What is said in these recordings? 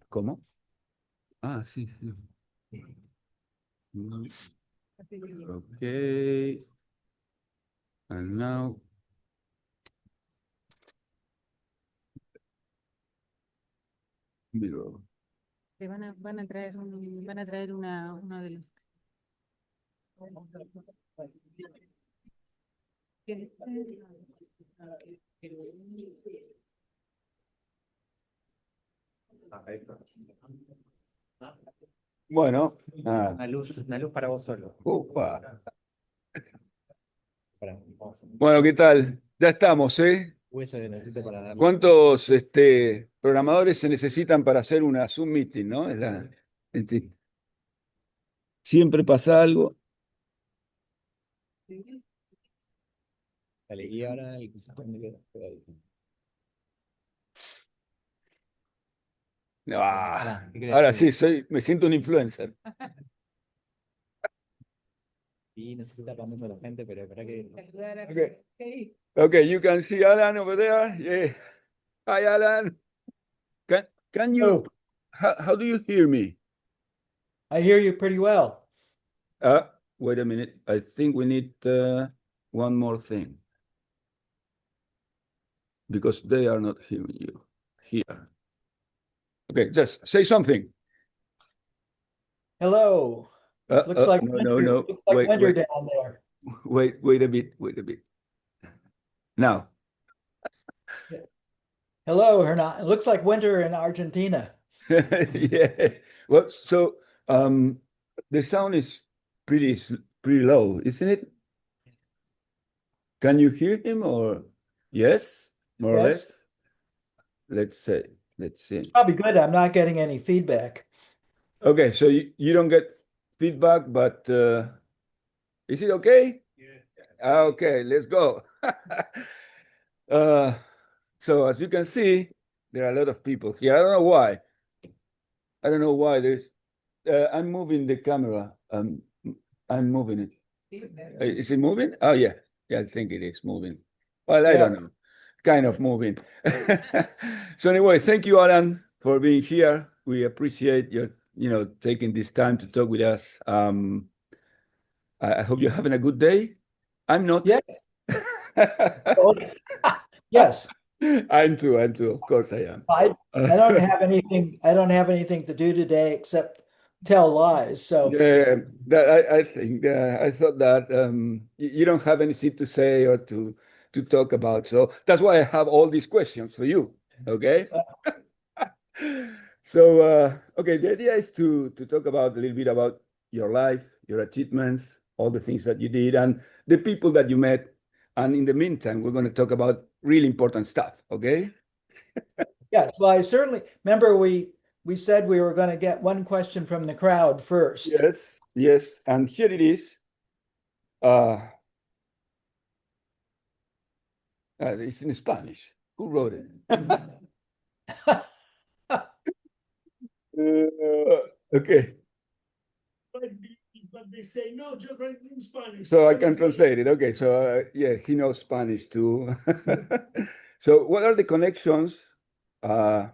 ¿Cómo? Ah, sí, sí. Okay. And now. Vivo. Van a traer uno de los. Bueno, Una luz para vos solo. Upa. Vamos. Bueno, ¿qué tal? Ya estamos, ¿eh? Eso que necesito para darle. ¿Cuántos programadores se necesitan para hacer una Zoom meeting, no? Siempre pasa algo. Dale, y ahora el que se pone ahí. Ah, ¿qué querés ahora hacer? sí, me siento un influencer. Y no sé si está pasando la gente, pero para que. Okay. Okay, you can see Alan over there. Yeah. Hi, Alan. Can you? Oh, How do you hear me? I hear you pretty well. Wait a minute. I think we need one more thing because they are not hearing you here. Okay, just say something. Hello. Looks like no. Looks like Wait, winter wait, down there. wait a bit. Now. Hello, Hernán. It looks like winter in Argentina. Yeah. Well, so the sound is pretty low, isn't it? Can you hear him or yes, more or Yes. less? Let's see. Probably good. I'm not getting any feedback. Okay, so you don't get feedback, but is it okay? Yeah. Okay, let's go. So as you can see, there are a lot of people here. I don't know why. There's. I'm moving the camera. I'm moving it. Is it moving? Oh yeah, I think it is moving. Well, I don't know. Kind of moving. So anyway, thank you, Alan, for being here. We appreciate your, taking this time to talk with us. I hope you're having a good day. I'm not. Yes. Yes. I'm too. Of course I am. I don't have anything. I don't have anything to do today except tell lies. So Yeah, I think I thought that you don't have anything to say or to talk about. So that's why I have all these questions for you. Okay. So okay, the idea is to talk about a little bit about your life, your achievements, all the things that you did, and the people that you met. And in the meantime, we're going to talk about really important stuff. Okay. yes, well, I certainly remember we said we were going to get one question from the crowd first. Yes, and here it is. It's in Spanish. Who wrote it? Okay. But they say no, just write in Spanish. So I can translate it. Okay, so yeah, he knows Spanish too. So what are the connections? Do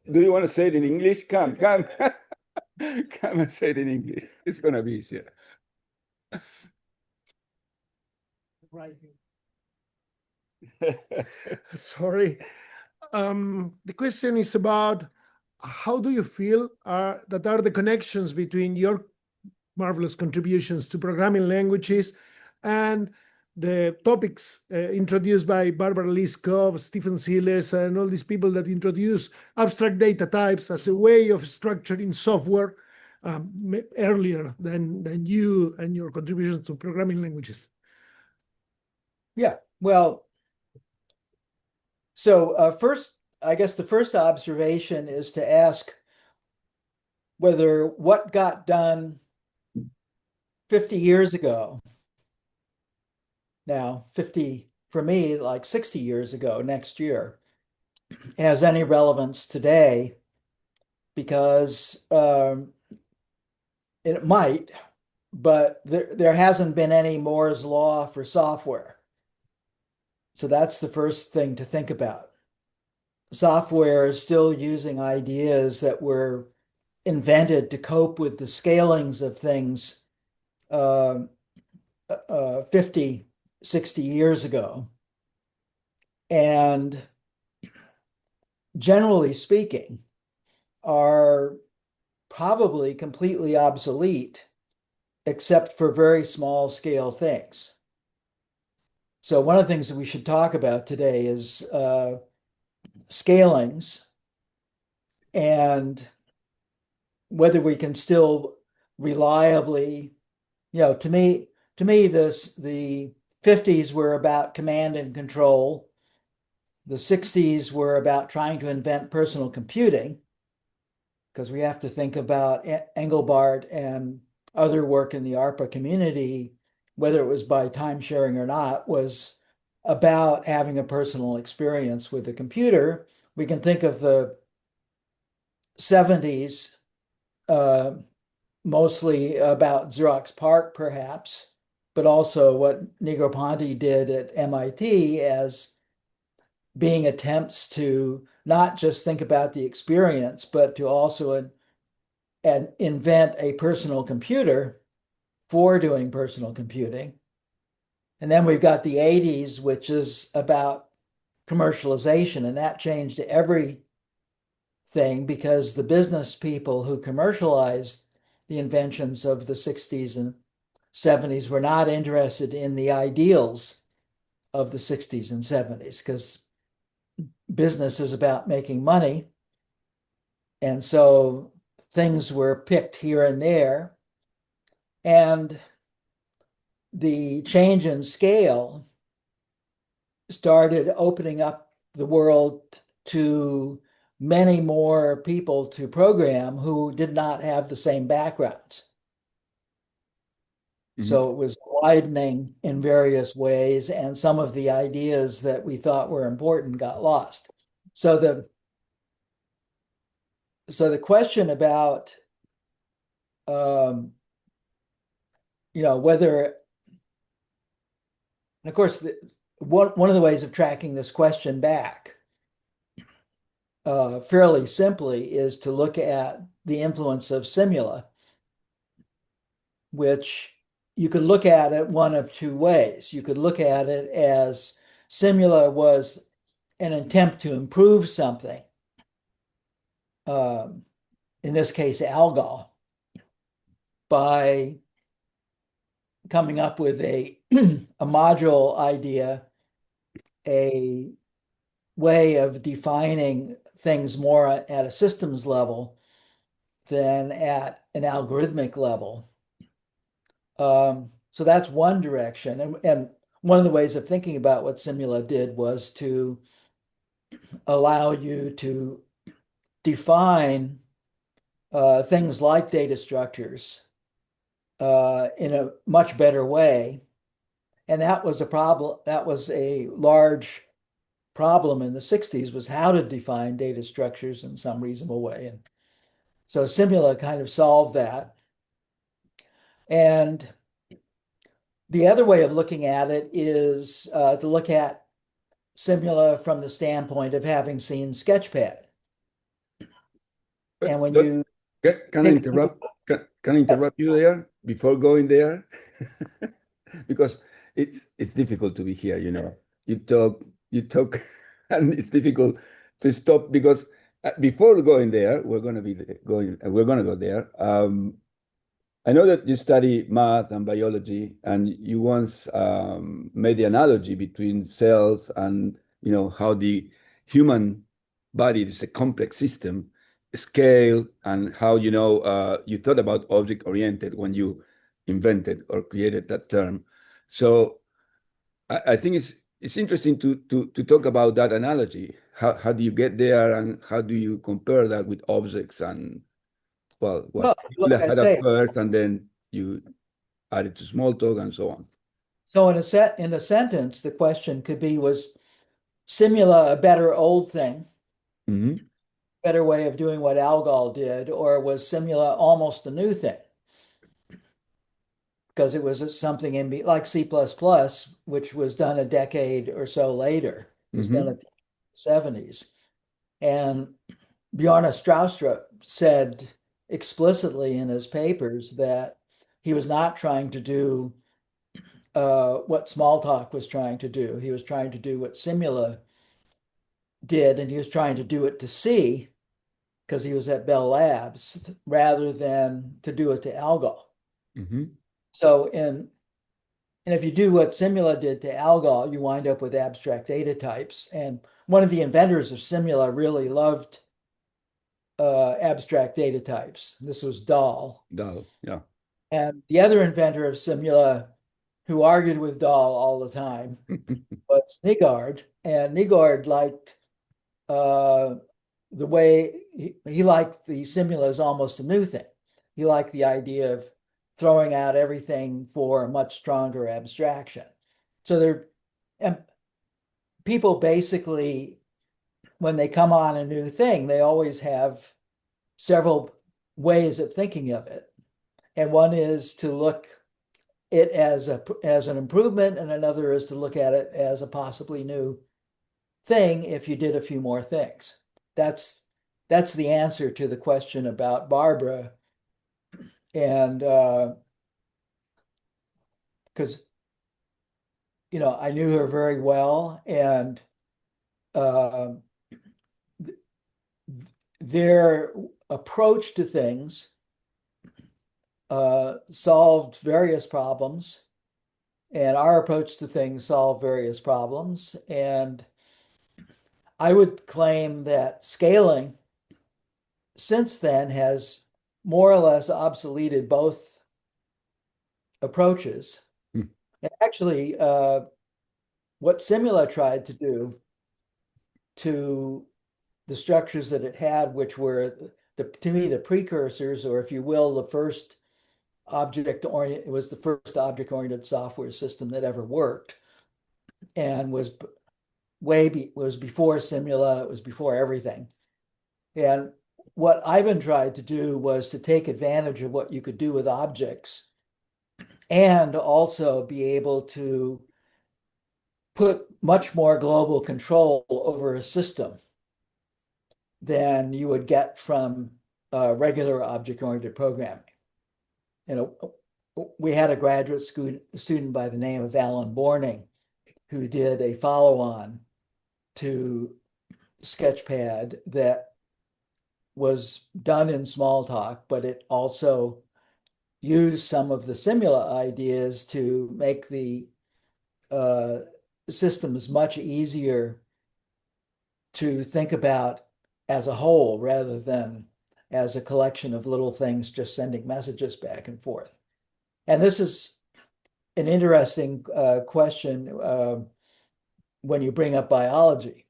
you want to say it in English? Come and say it in English. It's gonna be easier. Sorry. The question is about how do you feel that are the connections between your marvelous contributions to programming languages and the topics introduced by Barbara Liskov, Stephen Siles, and all these people that introduce abstract data types as a way of structuring software earlier than you and your contributions to programming languages? Yeah, well, so first, I guess the first observation is to ask whether what got done 50 years ago, now 50 for me, like 60 years ago next year, has any relevance today, because it might, but there hasn't been any Moore's law for software. So that's the first thing to think about. Software is still using ideas that were invented to cope with the scalings of things 50, 60 years ago. And generally speaking, are probably completely obsolete, except for very small scale things. So one of the things that we should talk about today is scalings and whether we can still reliably, to me, the 50s were about command and control. The 60s were about trying to invent personal computing, because we have to think about Engelbart and other work in the ARPA community, whether it was by time sharing or not, was about having a personal experience with a computer. We can think of the 70s, mostly about Xerox PARC, perhaps, but also what Negroponte did at MIT as being attempts to not just think about the experience, but to also invent a personal computer for doing personal computing. And then we've got the 80s, which is about commercialization, and that changed everything because the business people who commercialized the inventions of the 60s and 70s were not interested in the ideals of the 60s and 70s, because business is about making money. And so things were picked here and there. And the change in scale started opening up the world to many more people to program who did not have the same backgrounds. So it was widening in various ways, and some of the ideas that we thought were important got lost. So the question about whether, and of course, one of the ways of tracking this question back fairly simply is to look at the influence of Simula, which you could look at it one of two ways. You could look at it as Simula was an attempt to improve something, in this case, algol, by coming up with a module idea, a way of defining things more at a systems level than at an algorithmic level. So that's one direction. And one of the ways of thinking about what Simula did was to allow you to define things like data structures in a much better way. And that was a problem. That was a large problem in the 60s, was how to define data structures in some reasonable way. And so Simula kind of solved that. And the other way of looking at it is to look at Simula from the standpoint of having seen Sketchpad. And when you can I interrupt? Can I interrupt you there before going there? Because it's difficult to be here. You talk, and it's difficult to stop because before going there, we're going to go there. I know that you study math and biology, and you once made the analogy between cells and how the human body is a complex system, scale, and how you thought about object-oriented when you invented or created that term. So I think it's interesting to talk about that analogy. How do you get there, and how do you compare that with objects and what you had at first, and then you added to Smalltalk and so on. So in a sentence, the question could be: was Simula a better old thing, better way of doing what algol did, or was Simula almost a new thing? because it was something like C++, which was done a decade or so later. It was done at the 70s. And Bjarne Stroustrup said explicitly in his papers that he was not trying to do what Smalltalk was trying to do. He was trying to do what Simula did, and he was trying to do it to C, because he was at Bell Labs, rather than to do it to Algol. So and if you do what Simula did to Algol, you wind up with abstract data types. And one of the inventors of Simula really loved abstract data types. This was Dahl. Dahl, yeah. And the other inventor of Simula, who argued with Dahl all the time, was Nygaard. And Nygaard liked the way he liked the Simula as almost a new thing. He liked the idea of throwing out everything for a much stronger abstraction. So people basically, when they come on a new thing, they always have several ways of thinking of it. And one is to look it as an improvement, and another is to look at it as a possibly new thing if you did a few more things. That's the answer to the question about Barbara. And because I knew her very well, and their approach to things solved various problems, and our approach to things solved various problems. And I would claim that scaling since then has more or less obsoleted both approaches. And actually, what Simula tried to do to the structures that it had, which were, to me, the precursors, or if you will, the first it was the first object-oriented software system that ever worked, and was before Simula. It was before everything. And what Ivan tried to do was to take advantage of what you could do with objects, and also be able to put much more global control over a system than you would get from regular object-oriented programming. We had a graduate student by the name of Alan Borning who did a follow-on to Sketchpad that was done in Smalltalk, but it also used some of the Simula ideas to make the systems much easier to think about as a whole, rather than as a collection of little things just sending messages back and forth. And this is an interesting question when you bring up biology,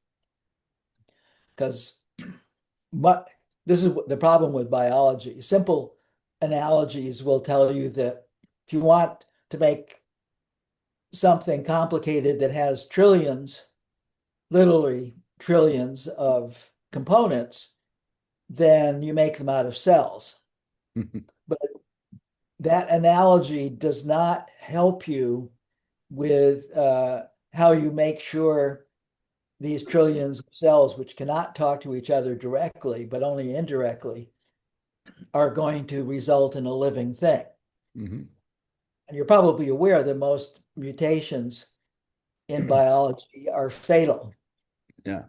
because this is the problem with biology. Simple analogies will tell you that if you want to make something complicated that has trillions, literally trillions of components, then you make them out of cells. But that analogy does not help you with how you make sure these trillions of cells, which cannot talk to each other directly, but only indirectly, are going to result in a living thing. And you're probably aware that most mutations in biology are fatal. Yeah.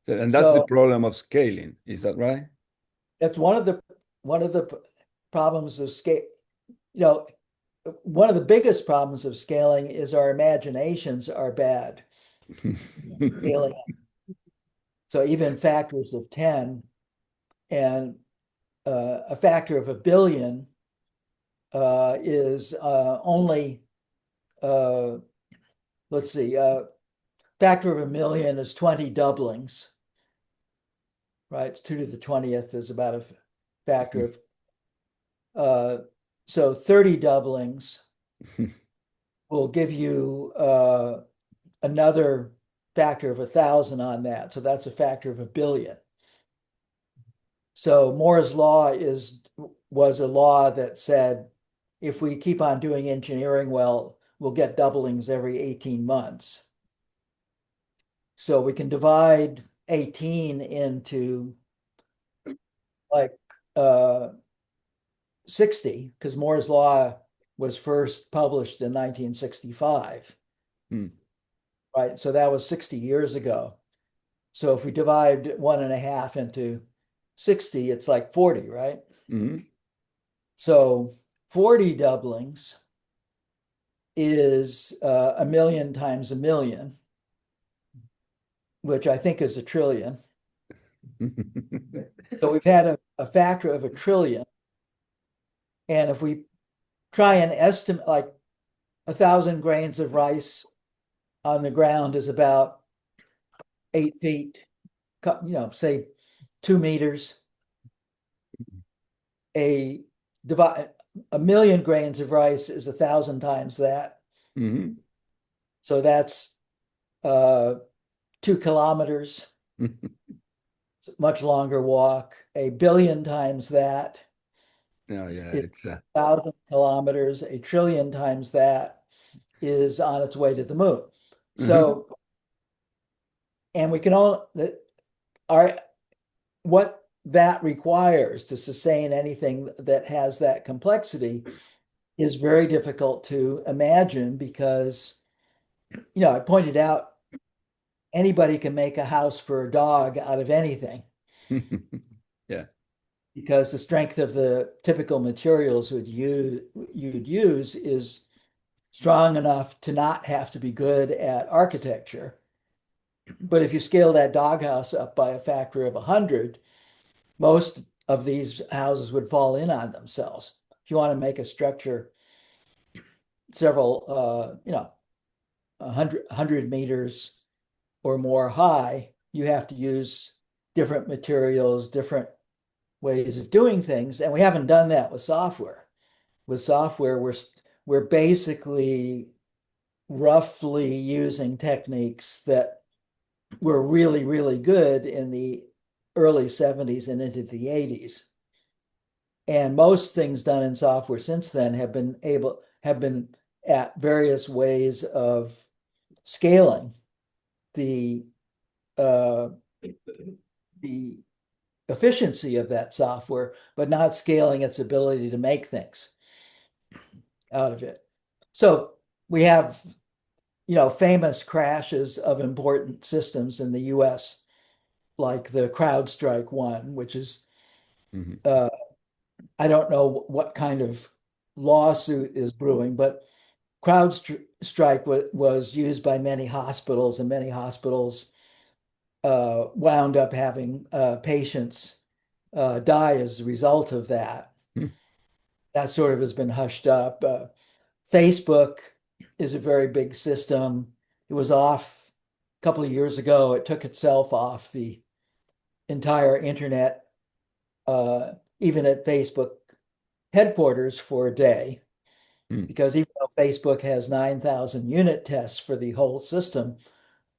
And that's the problem of scaling. Is that right? That's one of the problems of scale. One of the biggest problems of scaling is our imaginations are bad. Scaling. So even factors of 10 and a factor of 1 billion is only, let's see, factor of 1 million is 20 doublings, right? 2 to the 20th is about a factor of, so 30 doublings will give you another factor of 1,000 on that. So that's a factor of 1 billion. So Moore's law was a law that said if we keep on doing engineering well, we'll get doublings every 18 months. So we can divide 18 into like 60, because Moore's law was first published in 1965. Right, so that was 60 years ago. So if we divide 1.5 into 60, it's like 40, right? So 40 doublings is 1,000,000 times 1,000,000, which I think is 1 trillion. So we've had a factor of 1 trillion. And if we try and estimate, like 1,000 grains of rice on the ground is about 8 feet, say 2 meters. A 1,000,000 grains of rice is 1,000 times that. So that's 2 kilometers. It's a much longer walk. 1 billion times that. Oh, yeah, It's 1,000 kilometers. 1 trillion times that is on its way to the moon. So, and we can all, what that requires to sustain anything that has that complexity is very difficult to imagine, because, I pointed out anybody can make a house for a dog out of anything. Yeah. Because the strength of the typical materials you'd use is strong enough to not have to be good at architecture. But if you scale that doghouse up by a factor of 100, most of these houses would fall in on themselves. If you want to make a structure several, 100 meters or more high, you have to use different materials, different ways of doing things. And we haven't done that with software. With software, we're basically roughly using techniques that were really, really good in the early 70s and into the 80s. And most things done in software since then have been at various ways of scaling the efficiency of that software, but not scaling its ability to make things out of it. So we have, famous crashes of important systems in the US, like the CrowdStrike one, which is, I don't know what kind of lawsuit is brewing, but CrowdStrike was used by many hospitals, and many hospitals wound up having patients die as a result of that. That sort of has been hushed up. Facebook is a very big system. It was off a couple of years ago. It took itself off the entire internet, even at Facebook headquarters, for a day. Because even though Facebook has 9,000 unit tests for the whole system,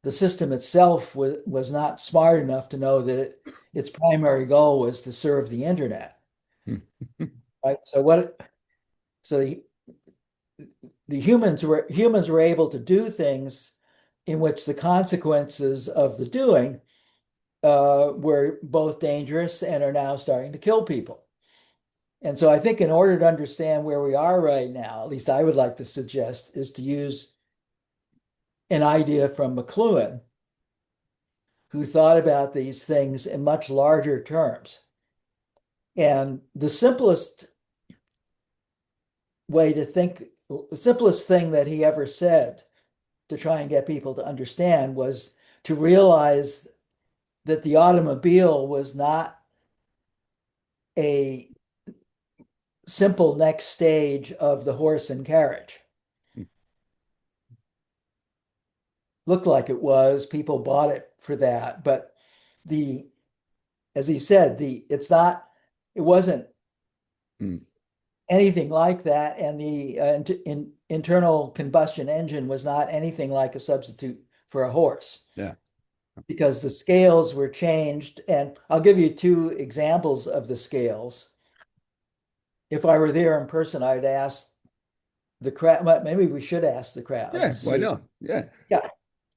the system itself was not smart enough to know that its primary goal was to serve the internet. Right? So the humans were able to do things in which the consequences of the doing were both dangerous and are now starting to kill people. And so I think in order to understand where we are right now, at least I would like to suggest, is to use an idea from McLuhan, who thought about these things in much larger terms. And the simplest way to think, the simplest thing that he ever said to try and get people to understand was to realize that the automobile was not a simple next stage of the horse and carriage. Looked like it was, people bought it for that, but as he said, it wasn't anything like that, and the internal combustion engine was not anything like a substitute for a horse. Yeah. Because the scales were changed, and I'll give you 2 examples of the scales. if I were there in person, I'd ask the crowd, but maybe we should ask the crowd. Yeah, to why see. not? Yeah. Yeah.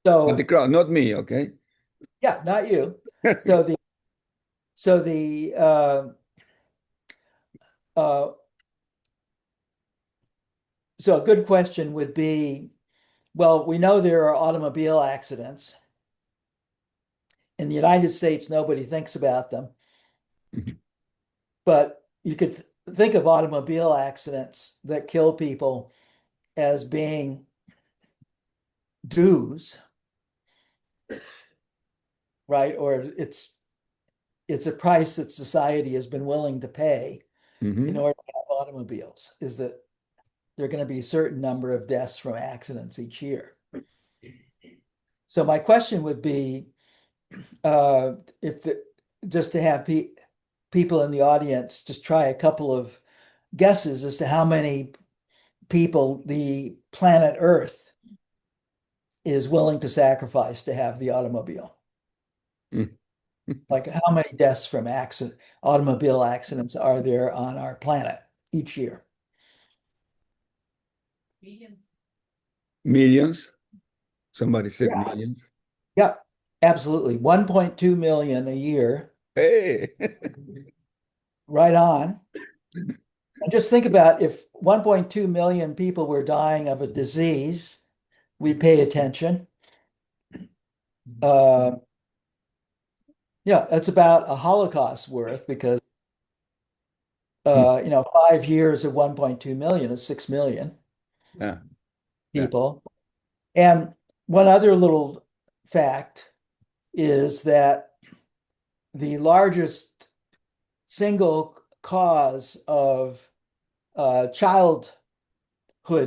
But So the crowd, not me, okay? yeah, not you. So so a good question would be, well, we know there are automobile accidents. In the United States, nobody thinks about them. But you could think of automobile accidents that kill people as being dues, right? Or it's a price that society has been willing to pay Mhm. in order to have automobiles, is that there are going to be a certain number of deaths from accidents each year. So my question would be, just to have people in the audience just try a couple of guesses as to how many people the planet Earth is willing to sacrifice to have the automobile. Like how many deaths from automobile accidents are there on our planet each year? Millions? Somebody said Yeah. millions. Yep, absolutely. 1.2 million a year, Hey. right on. And just think about if 1.2 million people were dying of a disease, we pay attention. Yeah, that's about a Holocaust worth because 5 years of 1.2 million is 6 million Yeah. people. And one other little fact is that the largest single cause of childhood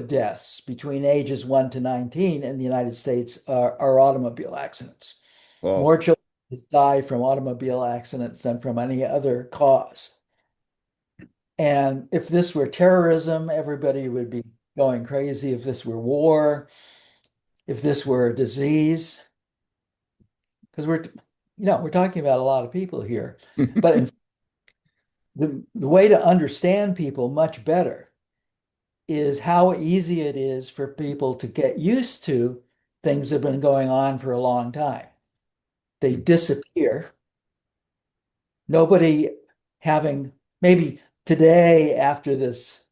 deaths between ages 1 to 19 in the United States are automobile accidents. Wow. More children die from automobile accidents than from any other cause. And if this were terrorism, everybody would be going crazy. If this were war, if this were a disease, because we're talking about a lot of people here. But the way to understand people much better is how easy it is for people to get used to things that have been going on for a long time. They disappear. Nobody having, maybe today after this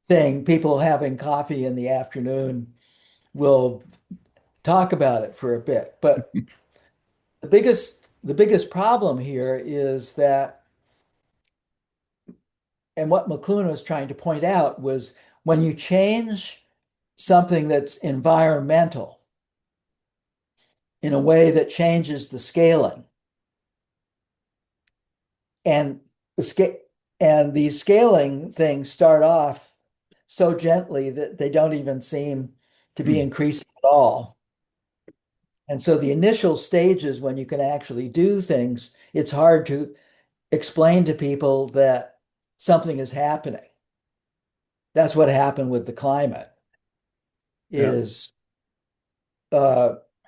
thing, people having coffee in the afternoon will talk about it for a bit. But the biggest problem here is that, and what McLuhan was trying to point out was when you change something that's environmental in a way that changes the scaling, and these scaling things start off so gently that they don't even seem to be increasing at all. And so the initial stages when you can actually do things, it's hard to explain to people that something is happening. That's what happened with the climate. Is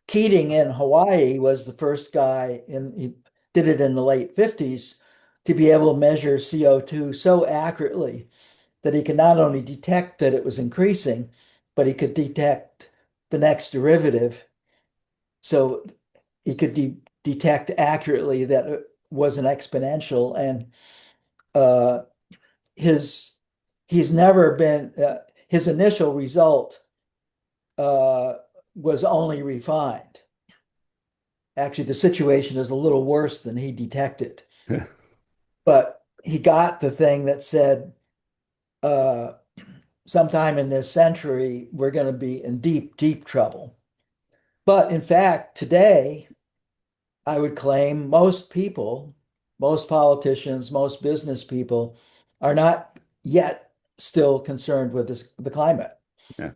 Keating in Hawaii was the first guy he did it in the late 50s to be able to measure CO2 so accurately that he could not only detect that it was increasing, but he could detect the next derivative. So he could detect accurately that it was an exponential, and he's never been his initial result was only refined. Actually, the situation is a little worse than he detected. But he got the thing that said sometime in this century, we're going to be in deep, deep trouble. But in fact, today, I would claim most people, most politicians, most business people are not yet still concerned with the climate. Yeah.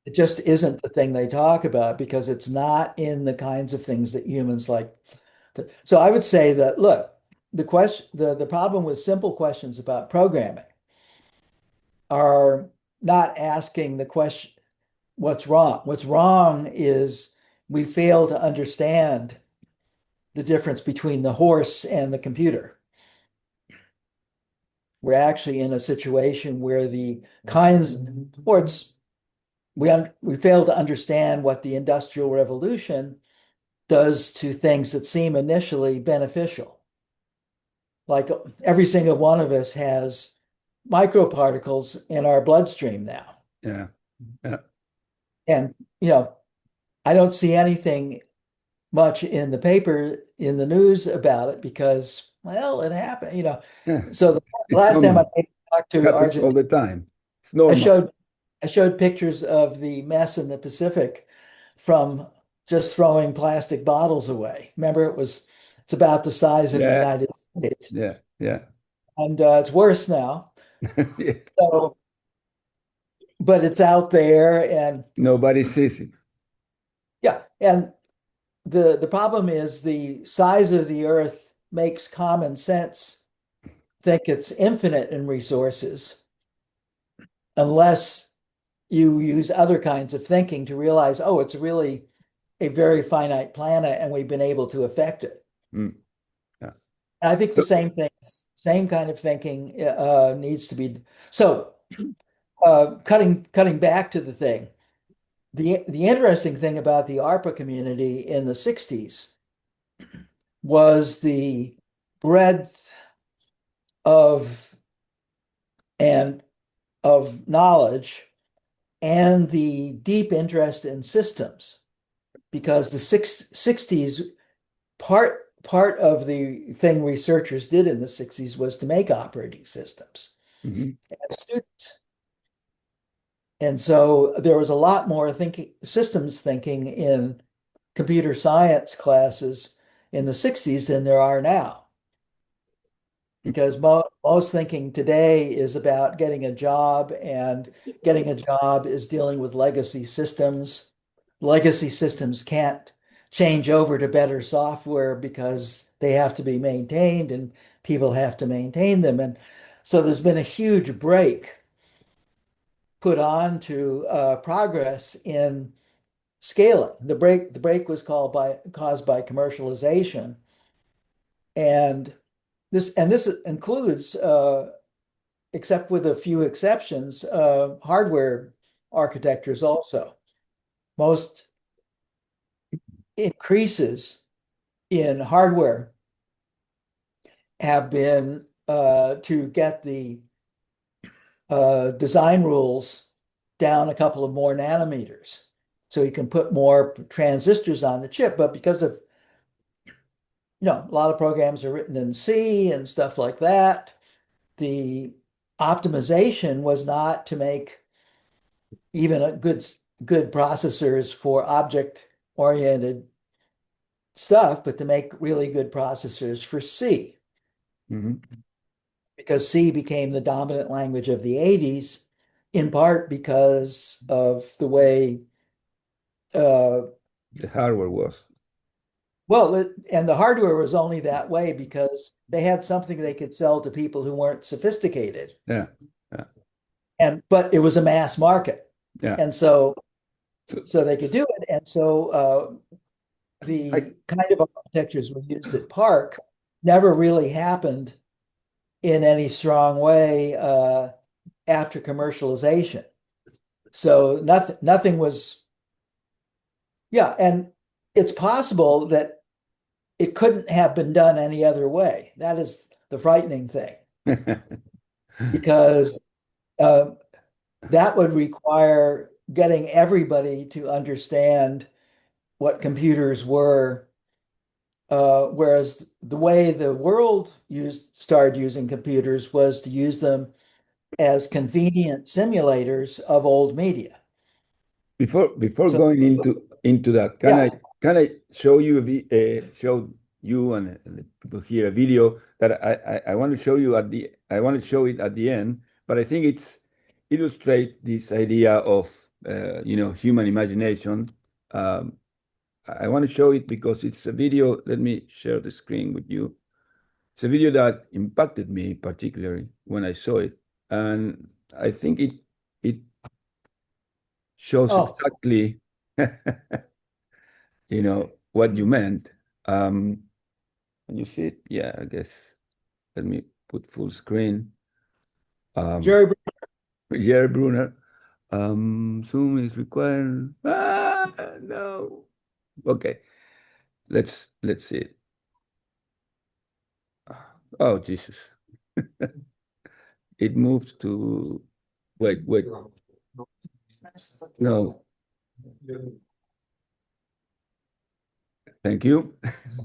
It just isn't the thing they talk about because it's not in the kinds of things that humans like. So I would say that, look, the problem with simple questions about programming are not asking the question, what's wrong? What's wrong is we fail to understand the difference between the horse and the computer. we're actually in a situation where the kinds, or it's, we fail to understand what the Industrial Revolution does to things that seem initially beneficial. Like every single one of us has microparticles in our bloodstream now. Yeah. Yeah. And, I don't see anything much in the paper, in the news about it because, well, it happened, Yeah. So the It's last time I normal. talked to Happens all Argentina, the time. It's normal. I showed pictures of the mess in the Pacific from just throwing plastic bottles away. Remember, it's about the size of the Yeah. United States, Yeah. Yeah. and it's worse now. Yeah. So, but it's out there, and Nobody sees it. yeah, and the problem is the size of the Earth makes common sense think it's infinite in resources, unless you use other kinds of thinking to realize, oh, it's really a very finite planet, and we've been able to affect it. Mm. Yeah. And I think the So- same kind of thinking needs to be. So, cutting back to the thing, the interesting thing about the ARPA community in the 60s was the breadth of knowledge and the deep interest in systems, because the 60s, part of the thing researchers did in the 60s was to make operating systems Mhm. as students. And so there was a lot more systems thinking in computer science classes in the 60s than there are now. Because most thinking today is about getting a job, and getting a job is dealing with legacy systems. Legacy systems can't change over to better software because they have to be maintained and people have to maintain them. And so there's been a huge break put on to progress in scaling. The break was caused by commercialization, and this includes, except with a few exceptions, hardware architectures also. Most increases in hardware have been to get the design rules down a couple of more nanometers, so you can put more transistors on the chip. But because of, a lot of programs are written in C and stuff like that, the optimization was not to make even a good processors for object-oriented stuff, but to make really good processors for C. Mhm. Because C became the dominant language of the 80s, in part because of the way, The hardware was. and the hardware was only that way because they had something they could sell to people who weren't sophisticated. Yeah. But it was a mass market. Yeah. And so they could do it. And so the kind of architectures we used at PARC never really happened in any strong way after commercialization. So nothing was, and it's possible that it couldn't have been done any other way. That is the frightening thing, because that would require getting everybody to understand what computers were, whereas the way the world started using computers was to use them as convenient simulators of old media. Before So- going into that, Yeah. can I show you show you and the people here a video that I want to show you I want to show it at the end, but I think it's illustrate this idea of human imagination. I want to show it because it's a video. Let me share the screen with you. It's a video that impacted me particularly when I saw it, and I think it shows Oh. exactly what you meant. Can you see it? Yeah, I guess. Let me put full screen. Jerry, Jerry Brunner. Zoom is required. No. Okay. Let's see it. Oh, Jesus. It moved to, wait. No. Thank you.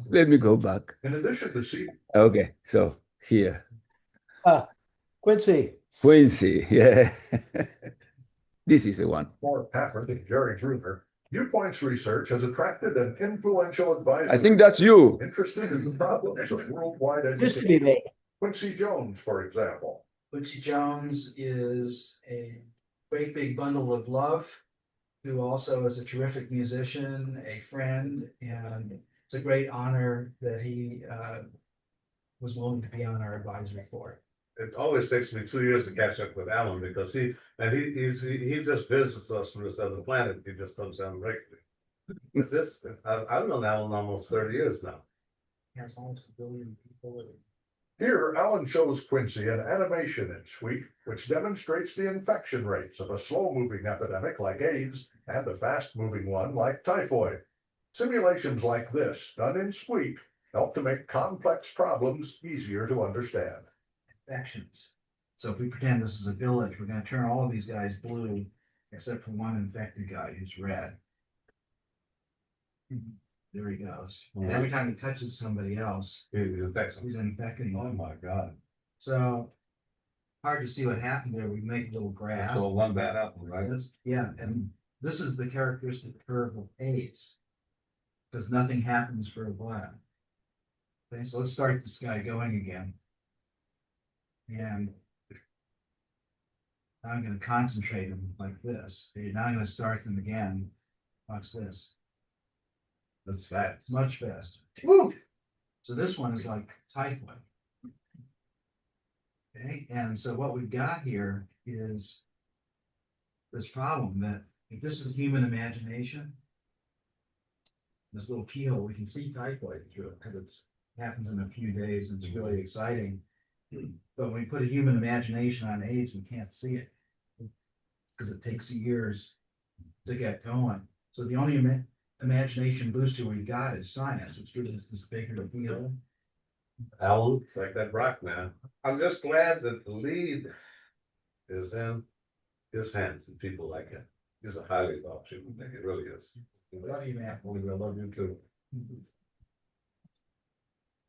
Let me go back. In addition to C, Okay, so here. Quincy. Quincy, yeah. This is the one. for Patrick and Jerry Bruner, Viewpoints Research has attracted an influential advisor. I think that's you. Interested in the problems of worldwide Used to be education. me. Quincy Jones, for example. Quincy Jones is a great big bundle of love, who also is a terrific musician, a friend, and it's a great honor that he was willing to be on our advisory board. It always takes me 2 years to catch up with Alan because he just visits us from this other planet. He just comes down regularly. But this, I've known Alan almost 30 years now. He has almost 1 billion people living. Here, Alan shows Quincy an animation in Squeak, which demonstrates the infection rates of a slow-moving epidemic like AIDS and a fast-moving one like typhoid. Simulations like this, done in Squeak, help to make complex problems easier to understand. Infections. So if we pretend this is a village, we're gonna turn all of these guys blue, except for one infected guy who's red. There he goes. And every time he touches somebody else, It affects he's him. infecting Oh them. my God. So hard to see what happened there. We make a little graph. So one bad apple, right? Yeah, and this is the characteristic curve of AIDS. Because nothing happens for a while. Okay, so let's start this guy going again. And now I'm gonna concentrate him like this. Okay, now I'm gonna start them again. Watch this, That's fast. much faster. So this one is like typhoid. Okay, and so what we've got here is this problem that if this is human imagination, this little keyhole, we can see typhoid through it because it happens in a few days and it's really exciting. But when we put a human imagination on AIDS, we can't see it because it takes years to get going. So the only imagination booster we've got is science, which gives us this bigger appeal. Alan, it's like that rock man. I'm just glad that the lead is in his hands and people like him. He's a highly thought human being. It really is. Love you, man. I love you too.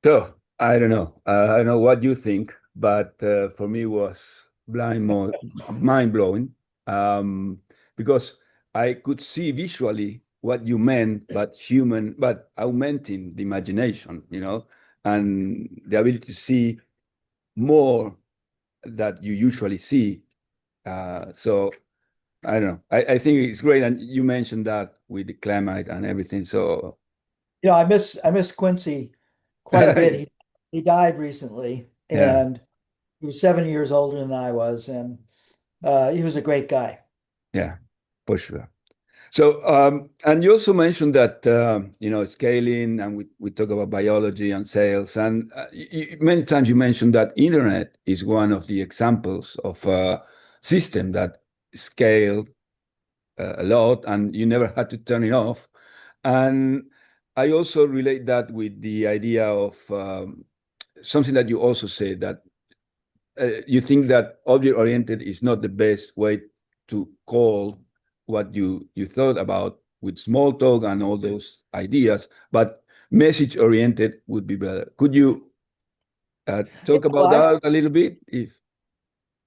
So I don't know. I don't know what you think, but for me it was mind blowing because I could see visually what you meant, but augmenting the imagination, and the ability to see more that you usually see. So I don't know. I think it's great, and you mentioned that with the climate and everything. So I miss Quincy quite a bit. He died recently, Yeah. and he was 7 years older than I was, and he was a great guy. Yeah, for sure. So, and you also mentioned that, scaling, and we talk about biology and sales, and many times you mentioned that internet is one of the examples of a system that scaled a lot, and you never had to turn it off. And I also relate that with the idea of something that you also said, that you think that object-oriented is not the best way to call what you thought about with Smalltalk and all those ideas, but message-oriented would be better. Could you talk about that a little bit?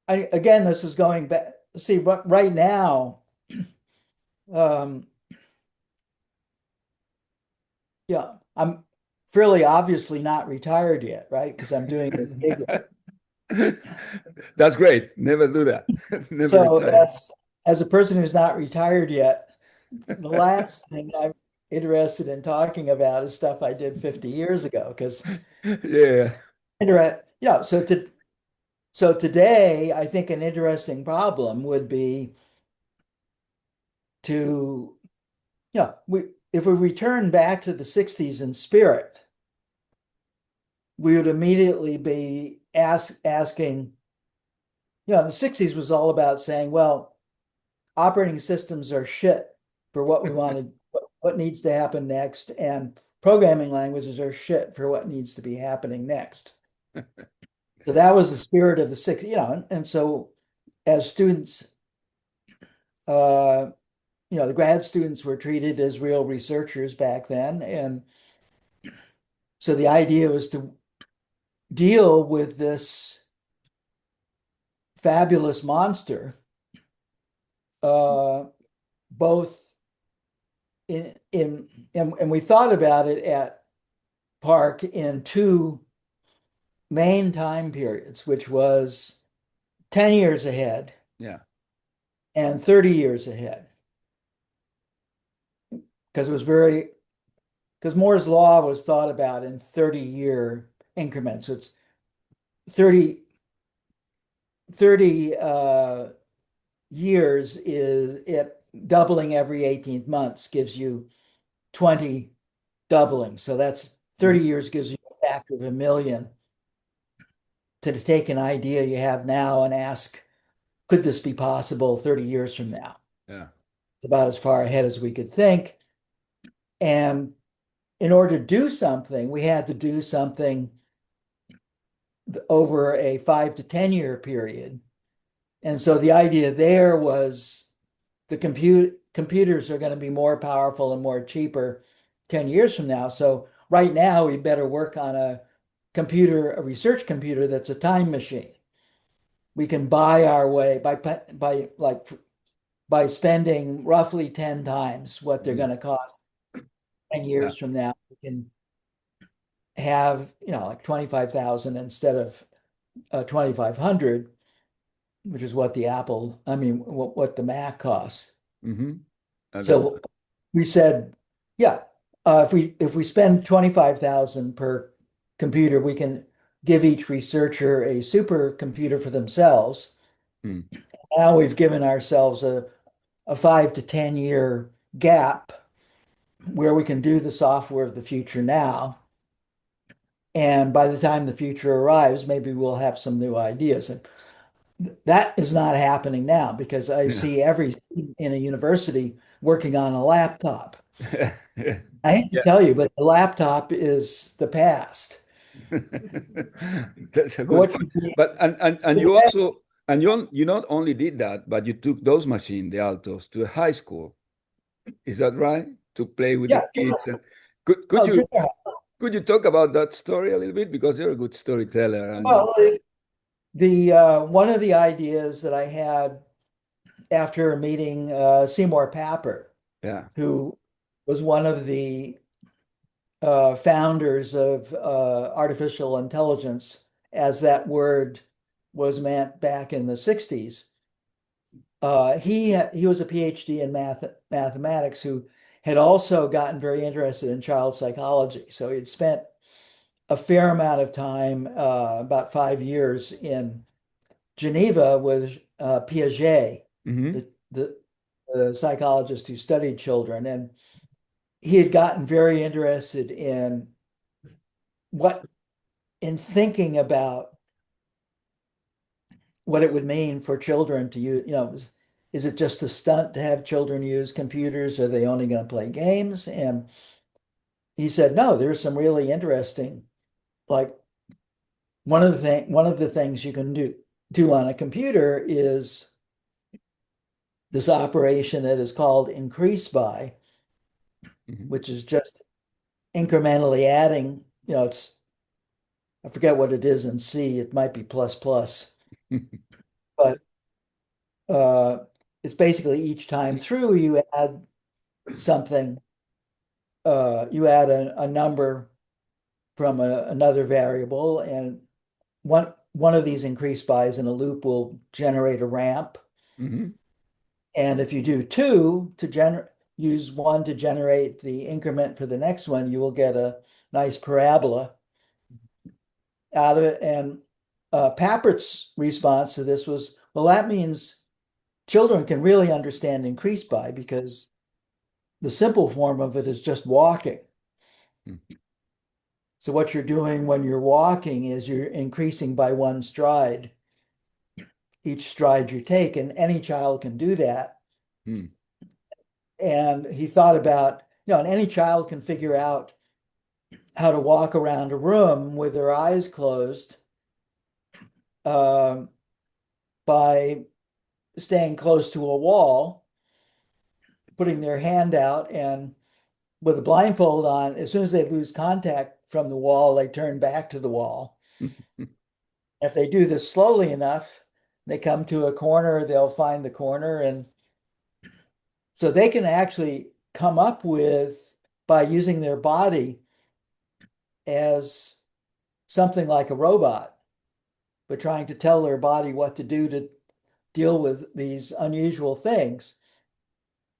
Again, this is going back. See, right now, yeah, I'm fairly obviously not retired yet, right? Because I'm doing this gig. That's great. Never do that. Never So retire. as a person who's not retired yet, the last thing I'm interested in talking about is stuff I did 50 years ago. Because Yeah. So today, I think an interesting problem would be to, if we return back to the 60s in spirit, we would immediately be asking, the 60s was all about saying, well, operating systems are shit for what we wanted, what needs to happen next, and programming languages are shit for what needs to be happening next. So that was the spirit of the 60s, and so as students, the grad students were treated as real researchers back then. And so the idea was to deal with this fabulous monster, both and we thought about it at PARC in two main time periods, which was 10 years ahead. Yeah. And 30 years ahead. Because Moore's law was thought about in 30-year increments. So it's 30 years is it doubling every 18 months gives you 20 doublings. So that's 30 years gives you a factor of 1 million to take an idea you have now and ask, could this be possible 30 years from now? Yeah. It's about as far ahead as we could think. And in order to do something, we had to do something over a 5 to 10 year period. And so the idea there was the computers are going to be more powerful and more cheaper 10 years from now. So right now we better work on a research computer that's a time machine. We can buy our way by spending roughly 10 times what they're going to cost 10 years from now. We can have, like 25,000 instead of 2,500, which is what what the Mac costs. Mm-hmm. So we said, if we spend 25,000 per computer, we can give each researcher a supercomputer for themselves. Now we've given ourselves a 5 to 10 year gap where we can do the software of the future now. And by the time the future arrives, maybe we'll have some new ideas. And that is not happening now because I see every student in a university working on a laptop. I hate to tell you, but the laptop is the past. That's a good point. But and you also you not only did that, but you took those machines, the Altos, to a high school. Is that right? To play with the kids. And could you talk about that story a little bit, because you're a good storyteller? And well, the one of the ideas that I had after meeting Seymour Papert, who was one of the founders of artificial intelligence, as that word was meant back in the 60s. He was a PhD in mathematics who had also gotten very interested in child psychology. So he'd spent a fair amount of time, about 5 years, in Geneva with Piaget, the psychologist who studied children. And he had gotten very interested in thinking about what it would mean for children to use, is it just a stunt to have children use computers? Are they only going to play games? And he said, no, there's some really interesting, like one of the things you can do on a computer is this operation that is called increase by, which is just incrementally adding, I forget what it is in C, it might be plus plus, but it's basically each time through you add something, you add a number from another variable, and one of these increase bys in a loop will generate a ramp. And if you do two to use one to generate the increment for the next one, you will get a nice parabola out of it. And Papert's response to this was, well, that means children can really understand increase by, because the simple form of it is just walking. So what you're doing when you're walking is you're increasing by one stride each stride you take, and any child can do that. Hmm. And he thought about, and any child can figure out how to walk around a room with their eyes closed by staying close to a wall, putting their hand out, and with a blindfold on, as soon as they lose contact from the wall, they turn back to the wall. If they do this slowly enough, they come to a corner, they'll find the corner. And so they can actually come up with, by using their body as something like a robot, but trying to tell their body what to do to deal with these unusual things.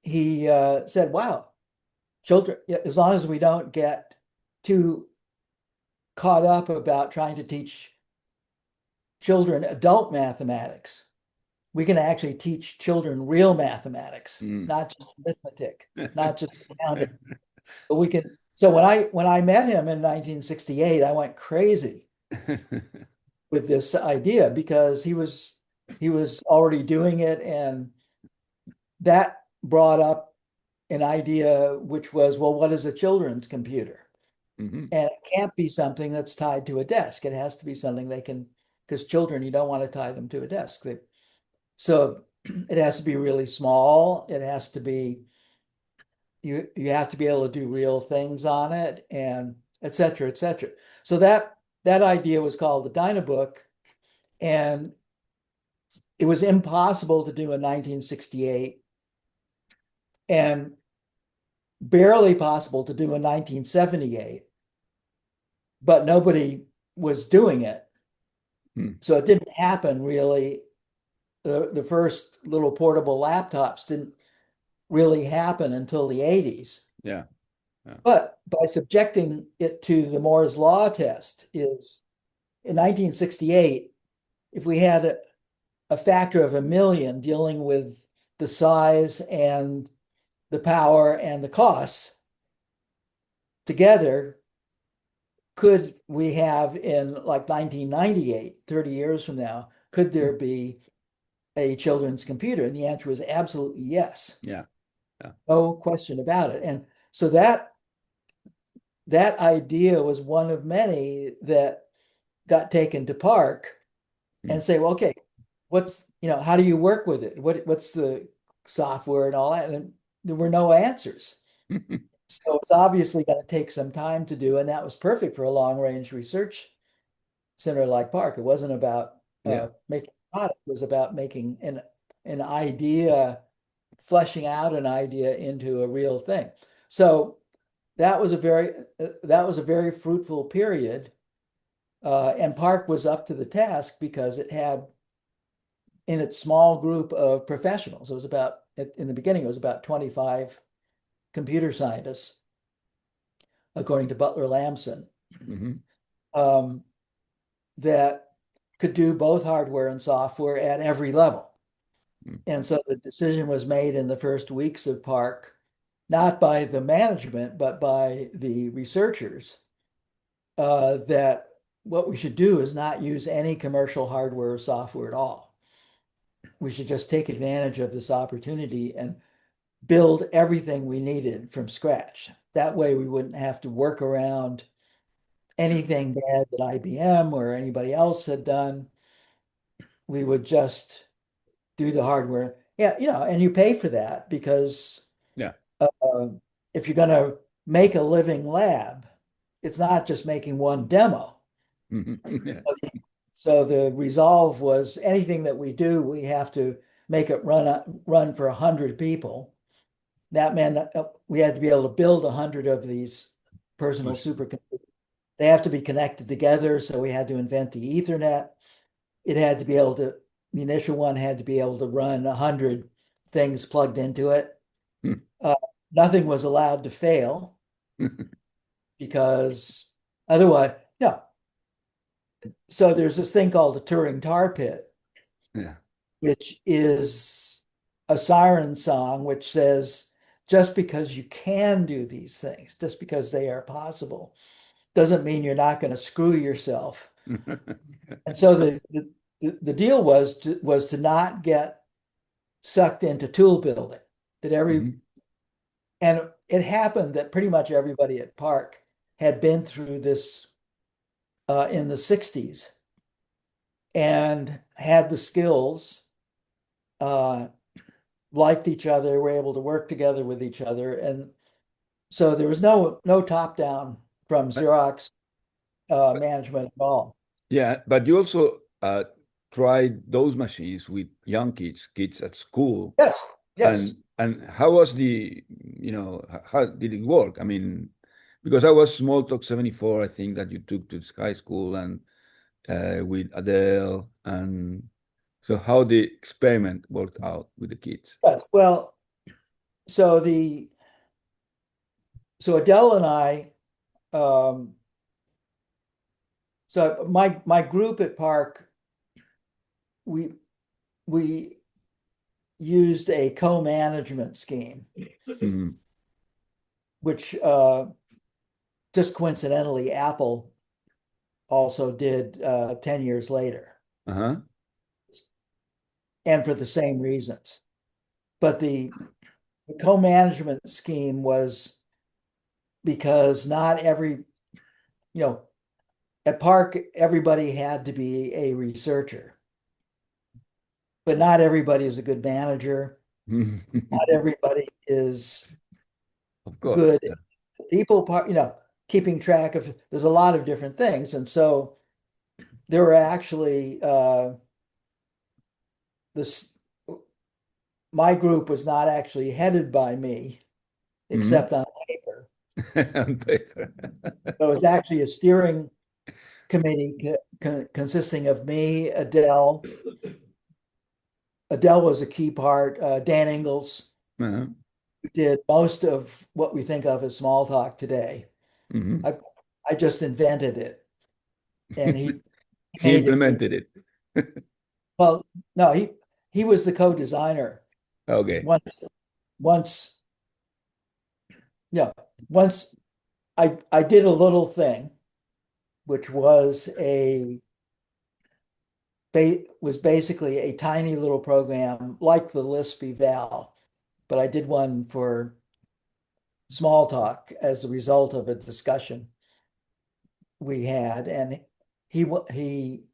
He said, wow, children, as long as we don't get too caught up about trying to teach children adult mathematics, we can actually teach children real mathematics, not just arithmetic, not just counting. But we can. So when I met him in 1968, I went crazy with this idea because he was already doing it, and that brought up an idea which was, well, what is a children's computer? And it can't be something that's tied to a desk. It has to be something they can, because children, you don't want to tie them to a desk. So it has to be really small. It has to be, you have to be able to do real things on it, and et cetera, et cetera. So that idea was called the Dynabook, and it was impossible to do in 1968 and barely possible to do in 1978, but nobody was doing it. So it didn't happen really. The first little portable laptops didn't really happen until the 80s. Yeah. But by subjecting it to the Moore's law test, is in 1968, if we had a factor of 1,000,000 dealing with the size and the power and the costs together, could we have in like 1998, 30 years from now, could there be a children's computer? And the answer was absolutely yes. Yeah. No question about it. And so that idea was one of many that got taken to PARC and say, well, okay, how do you work with it? What's the software and all that? And there were no answers. So it's obviously going to take some time to do. And that was perfect for a long range research center like PARC. It wasn't about making a product. It was about making an idea, fleshing out an idea into a real thing. So that was a very fruitful period. And PARC was up to the task because it had, in its small group of professionals, in the beginning, it was about 25 computer scientists, according to Butler Lamson, that could do both hardware and software at every level. And so the decision was made in the first weeks of PARC, not by the management, but by the researchers, that what we should do is not use any commercial hardware or software at all. We should just take advantage of this opportunity and build everything we needed from scratch. That way we wouldn't have to work around anything bad that IBM or anybody else had done. We would just do the hardware. Yeah, and you pay for that because if you're going to make a living lab, it's not just making one demo. So the resolve was anything that we do, we have to make it run for 100 people. That meant we had to be able to build 100 of these personal supercomputers. They have to be connected together, so we had to invent the Ethernet. The initial one had to be able to run 100 things plugged into it. Nothing was allowed to fail because otherwise, no. So there's this thing called the Turing tar pit, which is a siren song which says, just because you can do these things, just because they are possible, doesn't mean you're not going to screw yourself. And so the deal was to not get sucked into tool building. That Mhm. and it happened that pretty much everybody at Park had been through this in the 60s and had the skills, liked each other, were able to work together with each other. And so there was no top down from Xerox management at all. Yeah, but you also tried those machines with young kids at school. Yes, yes. And how was how did it work? I mean, because I was Smalltalk 74, I think that you took to high school and with Adele, and so how the experiment worked out with the kids. Yes. Well, so Adele and I, so my group at Park, we used a co-management scheme, Mhm. which just coincidentally Apple also did 10 years later, Uh-huh. and for the same reasons. But the co-management scheme was because not every, at Park, everybody had to be a researcher, but not everybody is a good manager. Not everybody is Of course. good Yeah. people part, keeping track of, there's a lot of different things. And so there were actually my group was not actually headed by me, except on paper. On paper. It was actually a steering committee consisting of me, Adele. Adele was a key part. Dan Ingalls Uh-huh. did most of what we think of as Smalltalk today. Mhm. I just invented it, and he He implemented it. well, no, he was the co-designer. Okay. Once I did a little thing, which was basically a tiny little program like the Lisp eval, but I did one for Smalltalk as a result of a discussion we had, and he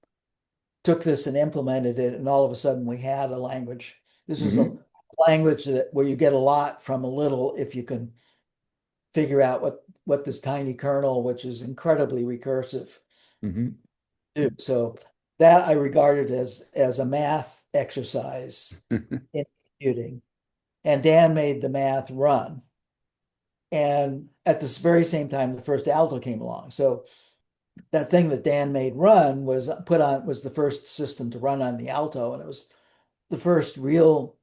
took this and implemented it, and all of a sudden we had a language. This was a language where you get a lot from a little if you can figure out what this tiny kernel, which is incredibly recursive, Mhm. do. So that I regarded as a math exercise in computing, and Dan made the math run. And at this very same time, the first Alto came along. So that thing that Dan made run was the first system to run on the Alto, and it was the first real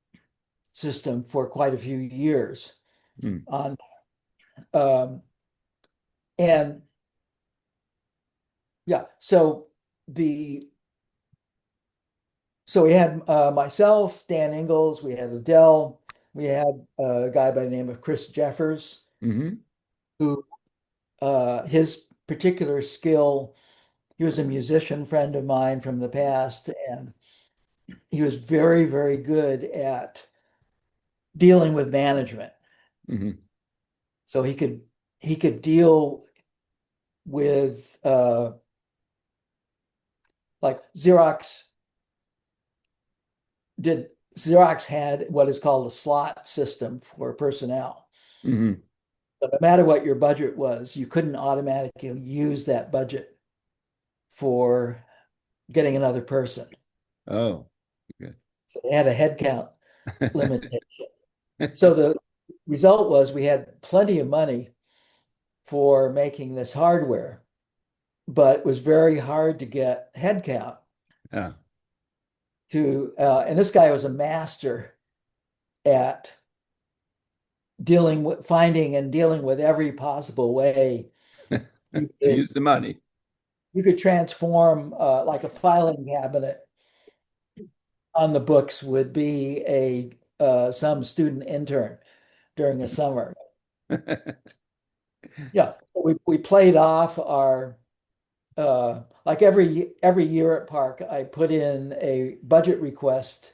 system for quite a few years Mm. on. And yeah, so we had myself, Dan Ingalls, we had Adele, we had a guy by the name of Chris Jeffers, Mhm. who his particular skill, he was a musician friend of mine from the past, and he was very, very good at dealing with management. Mhm. So he could deal with like Xerox had what is called a slot system for personnel. Mhm. But no matter what your budget was, you couldn't automatically use that budget for getting another person. Oh. So they had a headcount limitation. So the result was we had plenty of money for making this hardware, but it was very hard to get headcount Yeah. and this guy was a master at finding and dealing with every possible way To use the money. you could transform like a filing cabinet on the books would be some student intern during a summer. Yeah, we played off our like every year at Park, I put in a budget request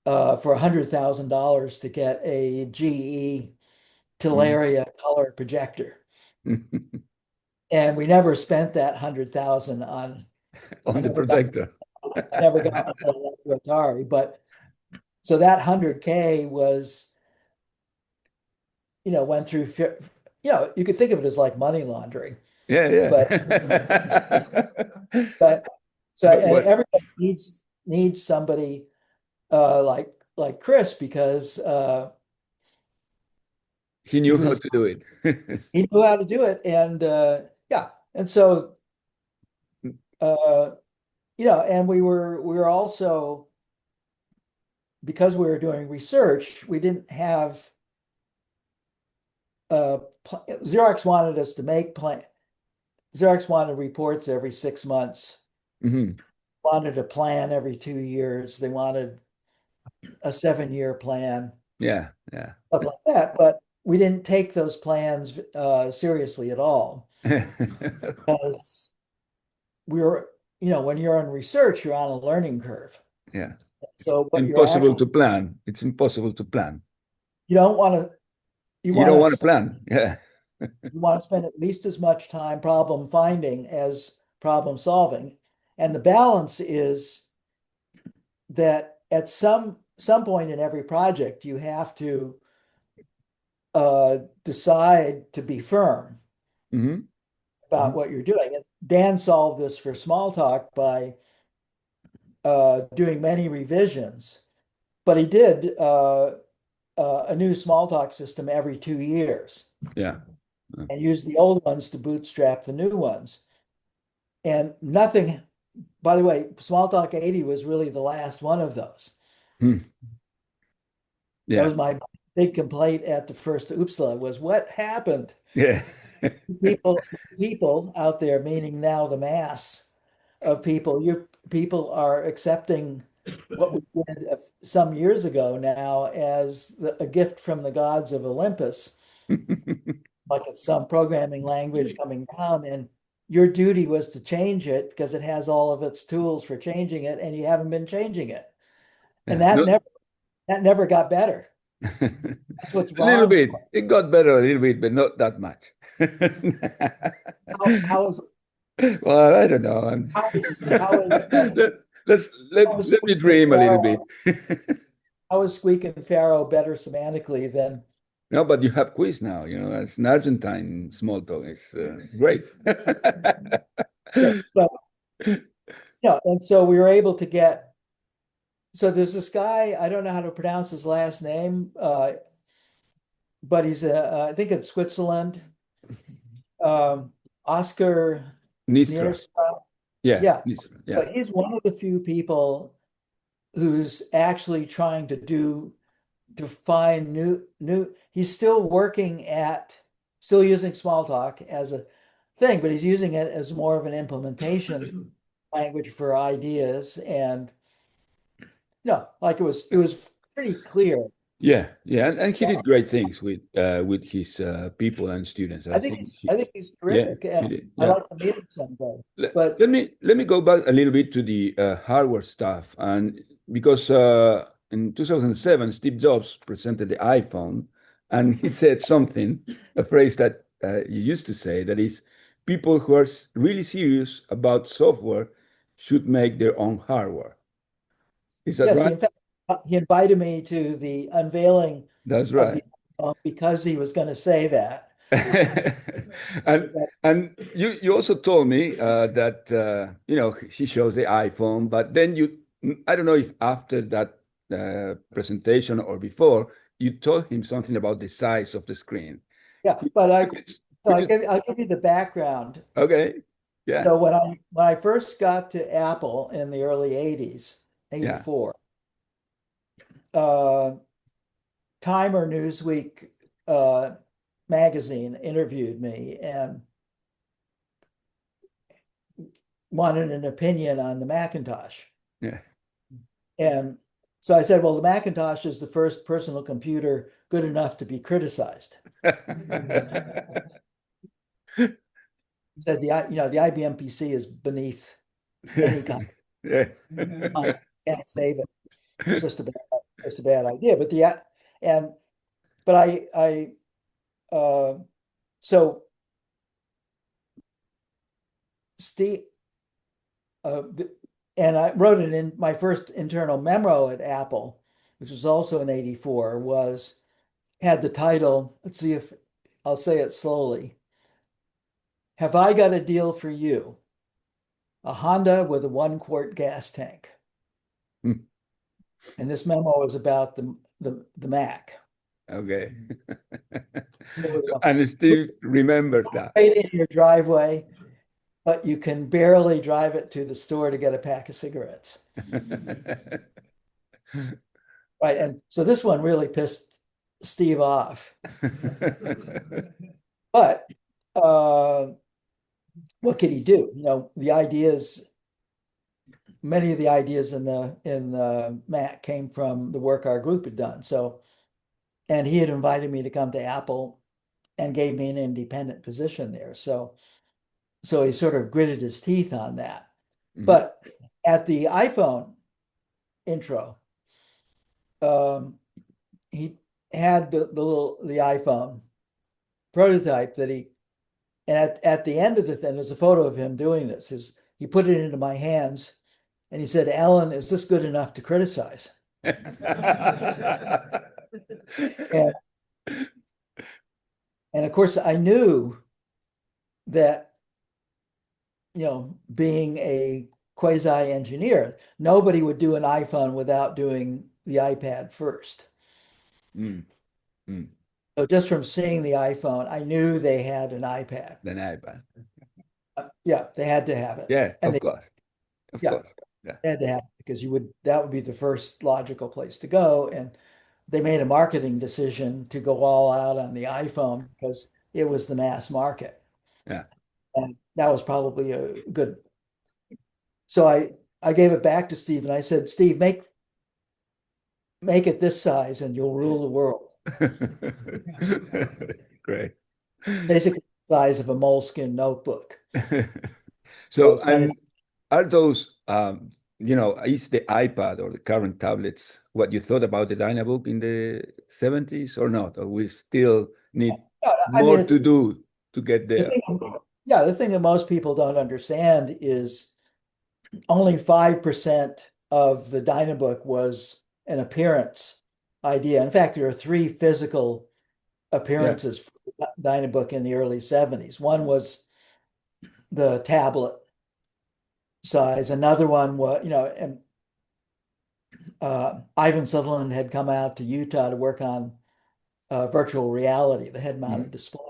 for $100,000 to get a GE Teleria color projector. And we never spent that 100,000 on On the projector. I never got to Atari, but so that 100K was, went through, you could think of it as like money laundering. Yeah, yeah. But so But and what- everybody needs somebody like Chris, because he knew he how was- to do it. he knew how to do it. And and so and we were also, because we were doing research, we didn't have Xerox wanted us to make Xerox wanted reports every 6 months, Mhm. wanted a plan every 2 years. They wanted a 7-year plan, Yeah, yeah. stuff like that. But we didn't take those plans seriously at all, because we were, when you're on research, you're on a learning curve. Yeah. So what Impossible to plan. It's impossible to plan. you don't want to, You don't want to plan. Yeah. you want to spend at least as much time problem finding as problem solving. And the balance is that at some point in every project, you have to decide to be firm Mhm. about what you're doing. And Dan solved this for Smalltalk by doing many revisions, but he did a new Smalltalk system every 2 years. Yeah. And used the old ones to bootstrap the new ones. And nothing, by the way, Smalltalk 80 was really the last one of those. That Yeah. was my big complaint at the first Uppsala, was what happened? Yeah. People out there, meaning now the mass of people, people are accepting what we did some years ago now as a gift from the gods of Olympus, like it's some programming language coming down, and your duty was to change it because it has all of its tools for changing it, and you haven't been changing it. And Yeah. that never got better. That's what's A little wrong. bit. It got better a little bit, but not that much. How is Well, I don't know. how is Let me dream a little bit. how is Squeak and Pharaoh better semantically than No, but you have quiz now. It's an Argentine small talk. It's great. but and so we were able to get, so there's this guy, I don't know how to pronounce his last name, but he's I think in Switzerland, Oscar Nistra. Nierstra. Yeah. Yeah. Nistra. So Yeah. he's one of the few people who's actually trying to find new. He's still still using Smalltalk as a thing, but he's using it as more of an implementation language for ideas. And like it was pretty clear. Yeah. Yeah. And he did great things with his people and students. I think he's terrific. Yeah, he And did. I'd Yeah. like to meet him someday. Let But let me go back a little bit to the hardware stuff, and because in 2007 Steve Jobs presented the iPhone, and he said something, a phrase that you used to say, that is, people who are really serious about software should make their own hardware. Is that yes, right? in fact, he invited me to the unveiling That's of right. the because he was going to say that. and you also told me that he shows the iPhone, but then I don't know if after that presentation or before, you told him something about the size of the screen. Yeah, but Could you- I'll give you the background. Okay. Yeah. So when I first got to Apple in the early 80s, 84, Time or Newsweek magazine interviewed me and wanted an opinion on the Macintosh. Yeah. And so I said, well, the Macintosh is the first personal computer good enough to be criticized. said the IBM PC is beneath any kind. Yeah. Can't save it. Just a bad idea. But so Steve, and I wrote it in my first internal memo at Apple, which was also in '84, had the title, let's see if I'll say it slowly. Have I got a deal for you? A Honda with a 1-quart gas tank. Hmm. And this memo was about the Mac. Okay. It was And Steve remembers that. right in your driveway, but you can barely drive it to the store to get a pack of cigarettes. Right. And so this one really pissed Steve off. But what could he do? Many of the ideas in the Mac came from the work our group had done. So, and he had invited me to come to Apple and gave me an independent position there. So he sort of gritted his teeth on that. Mhm. But at the iPhone intro, he had the iPhone prototype and at the end of the thing, there's a photo of him doing this. He put it into my hands and he said, "Alan, is this good enough to criticize?" And of course, I knew that, being a quasi-engineer, nobody would do an iPhone without doing the iPad first. Mm. Mm. So just from seeing the iPhone, I knew they had an iPad. An iPad. Yeah, they had to have it. Yeah, And of course. Of Yeah. course. Yeah. They had to have it because that would be the first logical place to go. And they made a marketing decision to go all out on the iPhone because it was the mass market. Yeah. And that was probably a good. So I gave it back to Steve and I said, "Steve, make it this size and you'll rule the world." Great. Basically the size of a Moleskine notebook. So, it's kind of- and are those, is the iPad or the current tablets what you thought about the Dynabook in the 70s or not? Or we still need more to do to get there? The thing that most people don't understand is only 5% of the Dynabook was an appearance idea. In fact, there are 3 physical appearances for the Dynabook in the early 70s. One was the tablet size. Another one was, and Ivan Sutherland had come out to Utah to work on virtual reality, the head-mounted display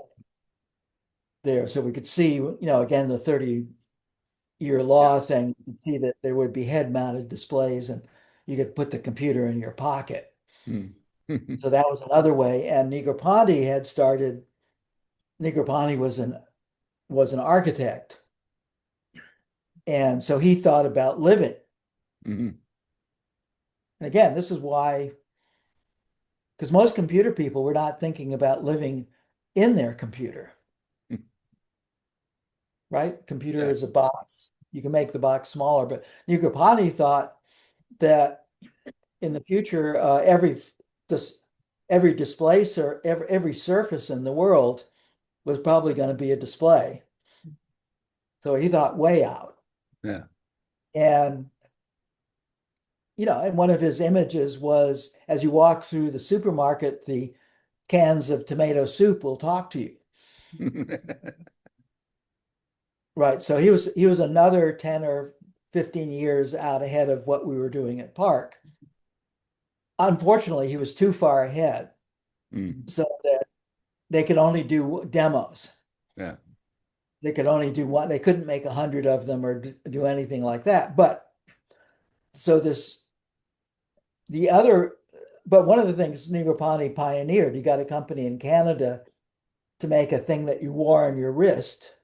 there. So we could see, again, the 30-year law thing. You could see that there would be head-mounted displays and you could put the computer in your pocket. So that was another way. And Negroponte was an architect. And so he thought about living. Mhm. And again, this is why, because most computer people were not thinking about living in their computer. Right? Computer is a box. You can make the box smaller, but Negroponte thought that in the future, every display or every surface in the world was probably going to be a display. So he thought way out. Yeah. And and one of his images was, as you walk through the supermarket, the cans of tomato soup will talk to you. Right. So he was another 10 or 15 years out ahead of what we were doing at PARC. Unfortunately, he was too far ahead, so that they could only do demos. Yeah. They could only do one. They couldn't make 100 of them or do anything like that. But one of the things Negroponte pioneered, he got a company in Canada to make a thing that you wore on your wrist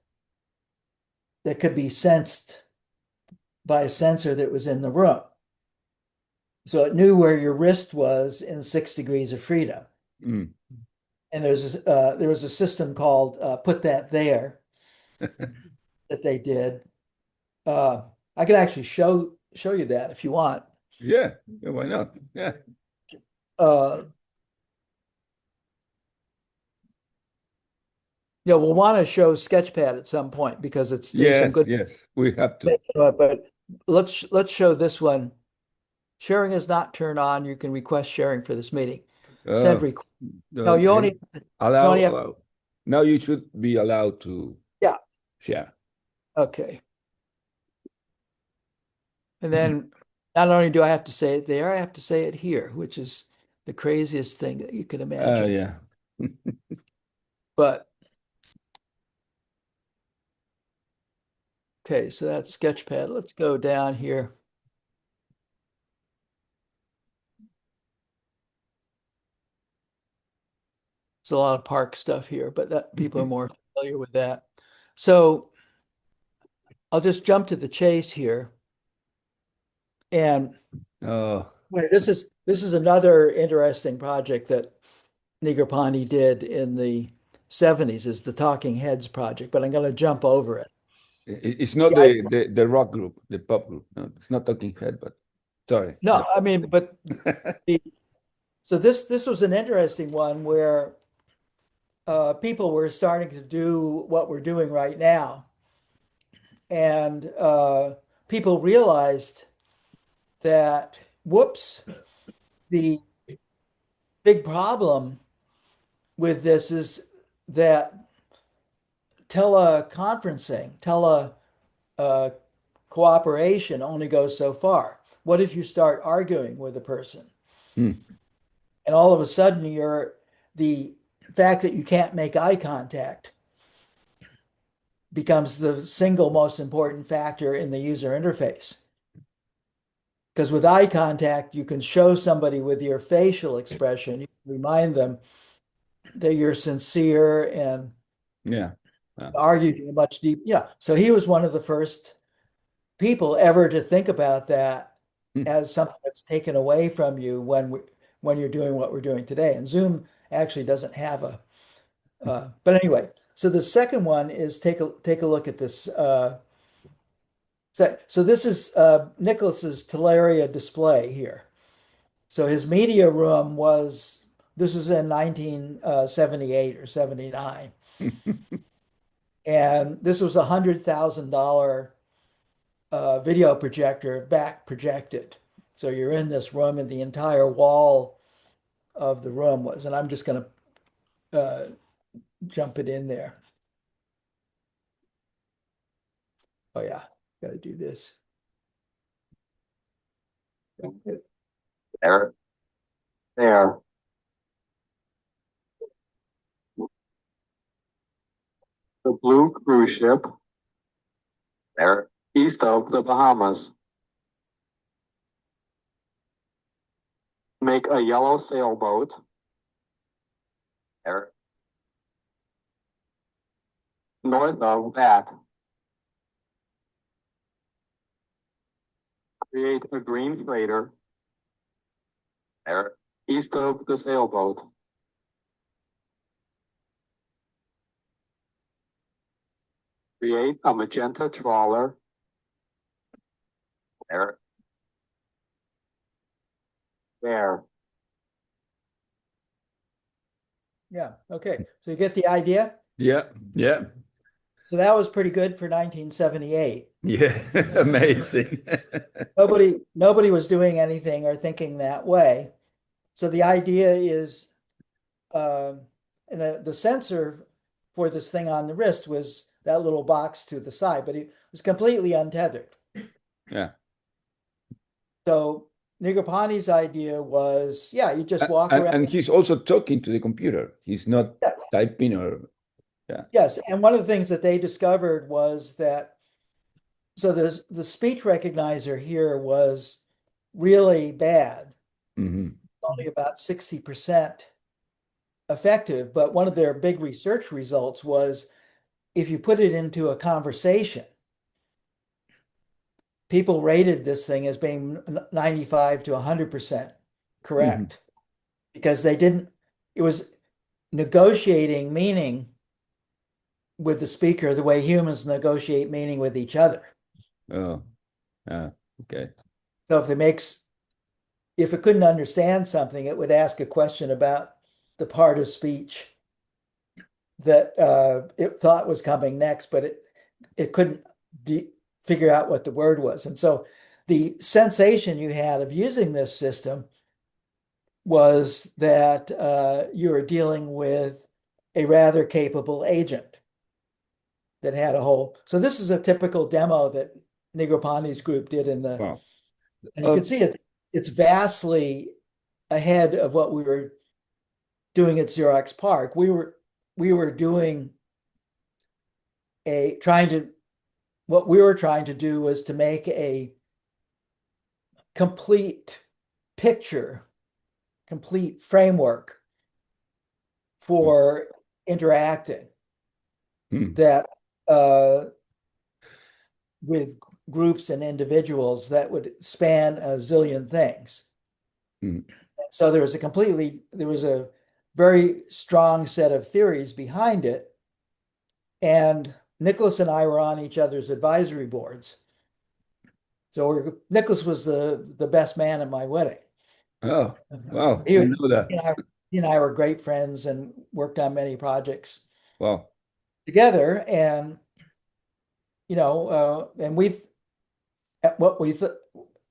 that could be sensed by a sensor that was in the room. So it knew where your wrist was in 6 degrees of freedom. And there was a system called Put That There. that they did. I can actually show you that if you want. Yeah, yeah, why not? Yeah. Yeah, we'll want to show Sketchpad at some point because there's some Yes, good. yes, we have to. But let's show this one. Sharing is not turned on. You can request sharing for this meeting. Send request. No, you only allow. have- Now you should be allowed to. Yeah. Share. Okay. And then not only do I have to say it there, I have to say it here, which is the craziest thing that you can imagine. Yeah. But okay, so that's Sketchpad. Let's go down here. There's a lot of park stuff here, but that people are more familiar with that. So I'll just jump to the chase here. And Oh, this is another interesting project that Negroponte did in the 70s, is the Talking Heads project, but I'm going to jump over it. it's not the rock group, the pop group. No, it's not Talking Head, but sorry. No, I mean, but so this was an interesting one where people were starting to do what we're doing right now, and people realized that, whoops, the big problem with this is that teleconferencing, cooperation only goes so far. What if you start arguing with a person? And all of a sudden the fact that you can't make eye contact becomes the single most important factor in the user interface. Because with eye contact, you can show somebody with your facial expression, you can remind them that you're sincere and argue much deep. Yeah. So he was one of the first people ever to think about that as something that's taken away from you when you're doing what we're doing today. And Zoom actually doesn't have a, but anyway, so the second one is take a look at this. So this is Nicholas's Teleria display here. So his media room this is in 1978 or 79. And this was $100,000 video projector back projected. So you're in this room and the entire wall of the room was, and I'm just going to jump it in there. Oh yeah, got to do this. There. The blue cruise ship, there, east of the Bahamas. Make a yellow sailboat, there. North of that. Create a green freighter, there, east of the sailboat. Create a magenta trawler, there. Yeah. Okay. So you get the idea? Yeah. So that was pretty good for 1978. Yeah. Amazing. Nobody was doing anything or thinking that way. So the idea is, and the sensor for this thing on the wrist was that little box to the side, but it was completely untethered. Yeah. So Negroponte's idea was, you just walk around. And he's also talking to the computer. He's not typing or. Yeah. Yes, and one of the things that they discovered was that, so the speech recognizer here was really bad, only about 60% effective. But one of their big research results was if you put it into a conversation, people rated this thing as being 95 to 100% correct because it was negotiating meaning with the speaker the way humans negotiate meaning with each other. Oh, okay. So if it couldn't understand something, it would ask a question about the part of speech that it thought was coming next, but it couldn't figure out what the word was. And so the sensation you had of using this system was that you were dealing with a rather capable agent that had a whole. So this is a typical demo that Negroponte's group did in the, Wow. and you can see it's vastly ahead of what we were doing at Xerox PARC. We were doing what we were trying to do was to make a complete picture, complete framework for interacting that with groups and individuals that would span a zillion things. So there was a very strong set of theories behind it. And Nicholas and I were on each other's advisory boards. So Nicholas was the best man at my wedding. Oh, wow. I know that. He and I were great friends and worked on many projects Wow. together. And, and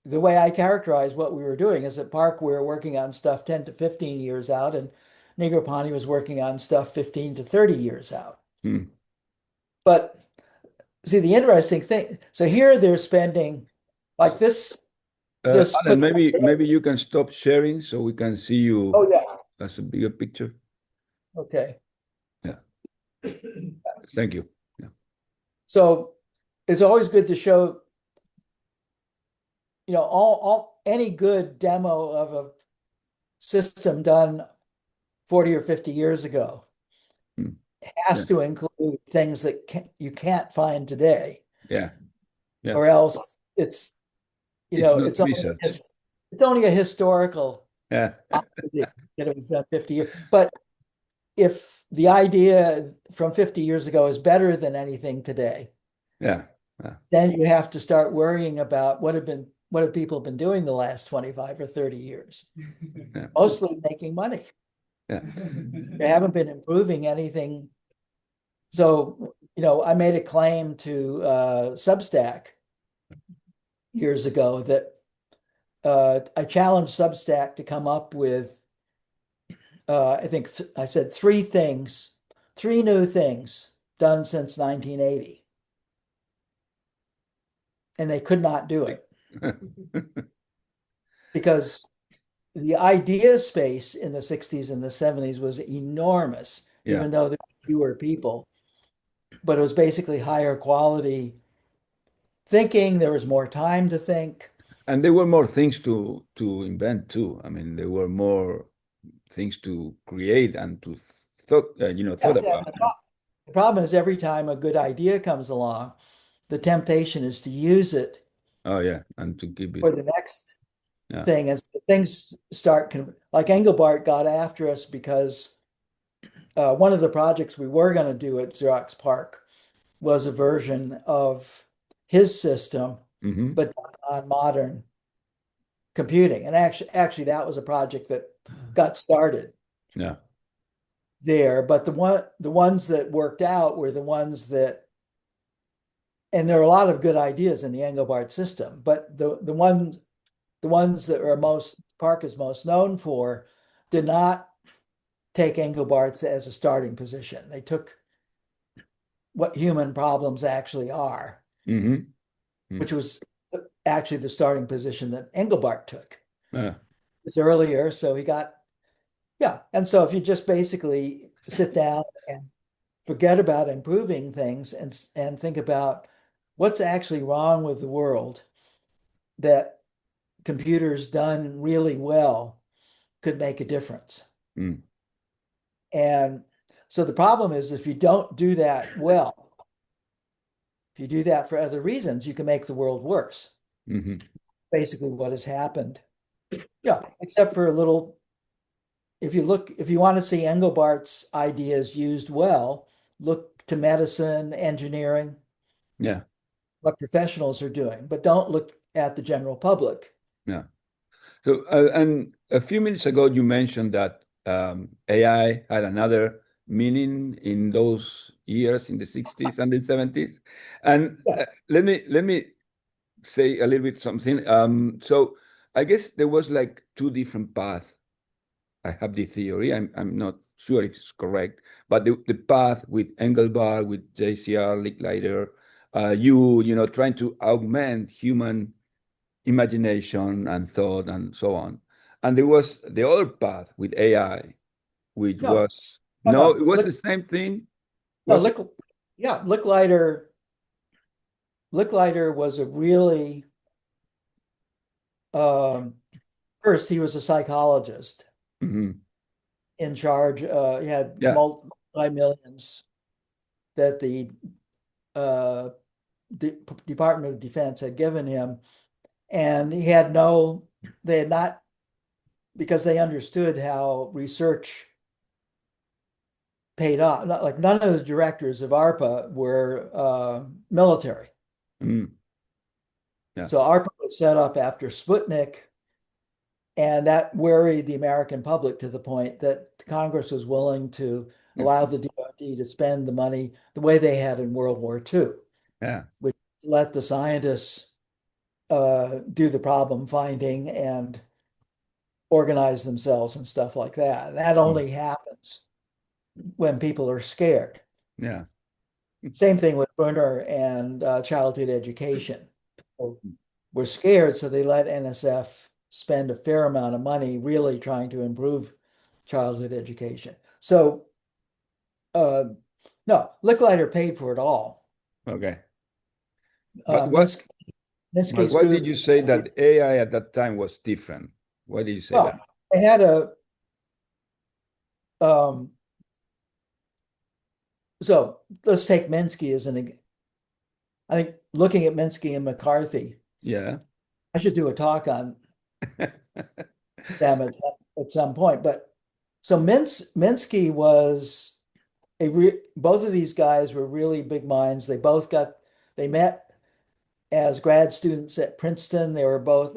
the way I characterize what we were doing is at PARC, we were working on stuff 10 to 15 years out, and Negroponte was working on stuff 15 to 30 years out. But see, the interesting thing, so here they're spending like this. Alan, maybe you can stop sharing so we can see you. Oh, yeah. That's a bigger picture. Okay. Yeah. Thank you. Yeah. So it's always good to show, any good demo of a system done 40 or 50 years ago has to include things that you can't find today. Yeah. Or else it's only a historical idea that it was done 50 years. But if the idea from 50 years ago is better than anything today, then you have to start worrying about what have people been doing the last 25 or 30 years? Mostly making money. They haven't been improving anything. So, I made a claim to Substack years ago that I challenged Substack to come up with, I think I said three new things done since 1980. And they could not do it. Because the idea space in the 60s and the 70s was enormous, even though there were fewer people. But it was basically higher quality thinking. There was more time to think. And there were more things to invent too. I mean, there were more things to create and to thought about. The problem is every time a good idea comes along, the temptation is to use it. Oh yeah, and to keep it for the next thing. And so things start like Engelbart got after us because one of the projects we were going to do at Xerox PARC was a version of his system, but on modern computing. And actually, that was a project that got started. There, but the ones that worked out were the ones that, and there are a lot of good ideas in the Engelbart system, but the ones that are PARC is most known for did not take Engelbart's as a starting position. They took what human problems actually are, which was actually the starting position that Engelbart took. It's earlier, so he got, and so if you just basically sit down and forget about improving things and think about what's actually wrong with the world that computers done really well could make a difference. And so the problem is if you don't do that well, if you do that for other reasons, you can make the world worse. Basically what has happened. Except for a little, if you want to see Engelbart's ideas used well, look to medicine, engineering, Yeah. what professionals are doing, but don't look at the general public. Yeah. So, and a few minutes ago, you mentioned that AI had another meaning in those years, in the 60s and the 70s. And Yeah. let me say a little bit something. So I guess there was like two different paths. I have the theory. I'm not sure if it's correct, but the path with Engelbart, with JCR, Licklider, you know, trying to augment human imagination and thought and so on. And there was the other path with AI, which No. was No, no, no. it was the same thing. No, Was it? Licklider was a really first he was a psychologist Mhm. in charge. He had Yeah. multi-millions that the Department of Defense had given him, and they had not, because they understood how research paid off. Like none of the directors of ARPA were military. Mm. Yeah. So ARPA was set up after Sputnik, and that worried the American public to the point that Congress was willing to allow the DoD to spend the money the way they had in World War II, Yeah. which let the scientists do the problem finding and organize themselves and stuff like that. That only happens when people are scared. Yeah. Same thing with Brunner and childhood education. People were scared, so they let NSF spend a fair amount of money really trying to improve childhood education. So, no, Licklider paid for it all. Okay. But what Minsky's why group, did you say that AI at that time was different? Why did you say that? they had so let's take Minsky as I think looking at Minsky and McCarthy, Yeah. I should do a talk on them at some point. But so Minsky was both of these guys were really big minds. They met as grad students at Princeton. They both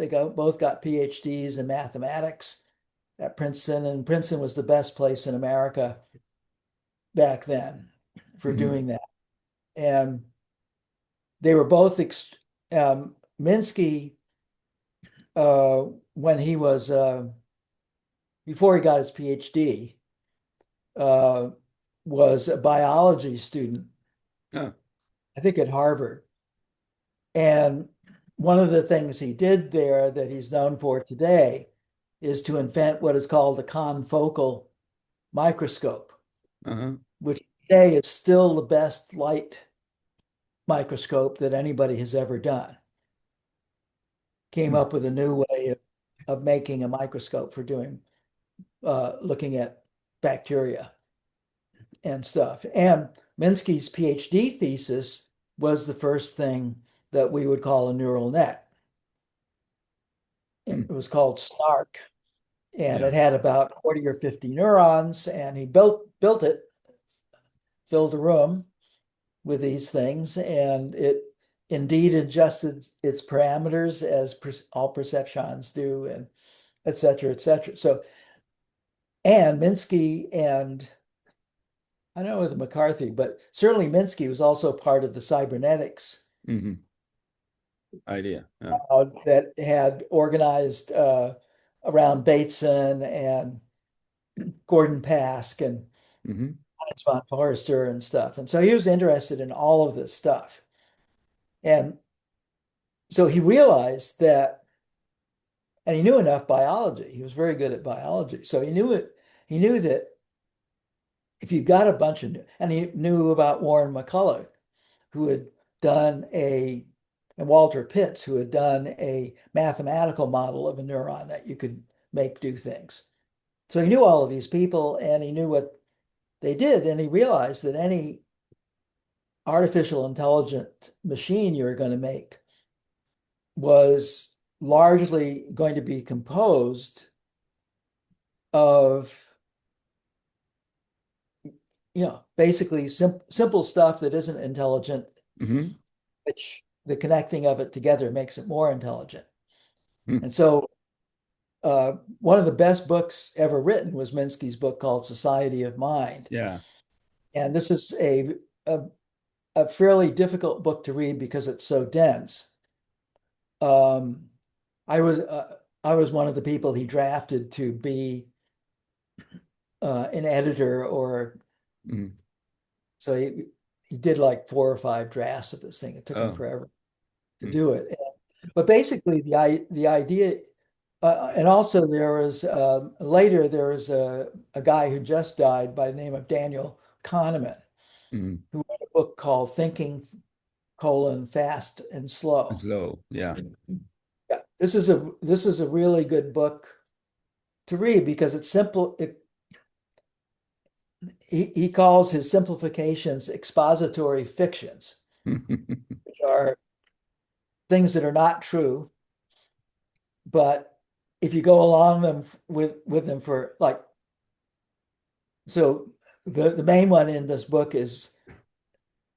got PhDs in mathematics at Princeton, and Princeton was the best place in America back then for doing that. And they were both Minsky, when he was before he got his PhD, was a biology student, Oh. I think at Harvard. And one of the things he did there that he's known for today is to invent what is called a confocal microscope, which today is still the best light microscope that anybody has ever done. Came up with a new way of making a microscope for looking at bacteria and stuff. And Minsky's PhD thesis was the first thing that we would call a neural net. It was called SNARK, and it had about 40 or 50 neurons, and he built it, filled a room with these things, and it indeed adjusted its parameters as all perceptrons do, and et cetera, et cetera. So, and Minsky and I don't know with McCarthy, but certainly Minsky was also part of the cybernetics idea that had organized around Bateson and Gordon Pask and Heinz von Forster and stuff. And so he was interested in all of this stuff. And so he realized that, and he knew enough biology. He was very good at biology. So he knew that if you got a bunch of, and he knew about Warren McCulloch, who had done and Walter Pitts, who had done a mathematical model of a neuron that you could make do things. So he knew all of these people, and he knew what they did, and he realized that any artificial intelligent machine you were going to make was largely going to be composed of basically simple stuff that isn't intelligent, Mhm. which the connecting of it together makes it more intelligent. Hmm. And so one of the best books ever written was Minsky's book called Society of Mind. Yeah. And this is a fairly difficult book to read because it's so dense. I was one of the people he drafted to be an editor, or Mhm. so he did like 4 or 5 drafts of this thing. It took him Oh. forever to Mm. do it. But basically, the idea, and also there was later there was a guy who just died by the name of Daniel Kahneman, Mhm. who wrote a book called Thinking: Fast and Slow. Slow. Yeah. Yeah, this is a really good book to read because it's simple. He calls his simplifications expository fictions, which are things that are not true, but if you go along them with them for like, so the main one in this book is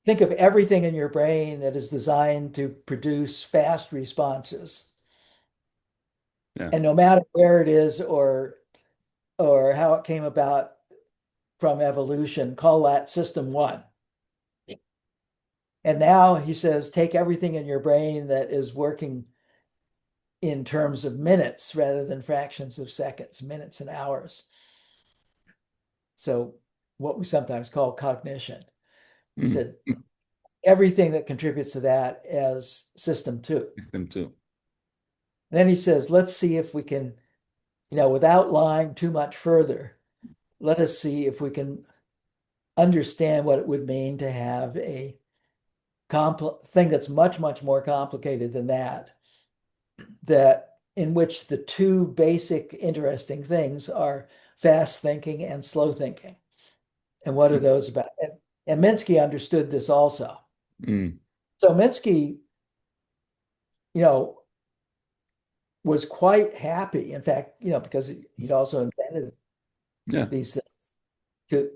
think of everything in your brain that is designed to produce fast responses. Yeah. And no matter where it is or how it came about from evolution, call that system 1. And now he says, take everything in your brain that is working in terms of minutes rather than fractions of seconds, minutes and hours. So what we sometimes call cognition. He Mm. said everything that contributes to that as system 2. Them too. And then he says, let's see if we can, without lying too much further, let us see if we can understand what it would mean to have a thing that's much, much more complicated than that in which the 2 basic interesting things are fast thinking and slow thinking. And what are those about? And Minsky understood this also. Mm. So Minsky, was quite happy, in fact, because he'd also invented Yeah. these things,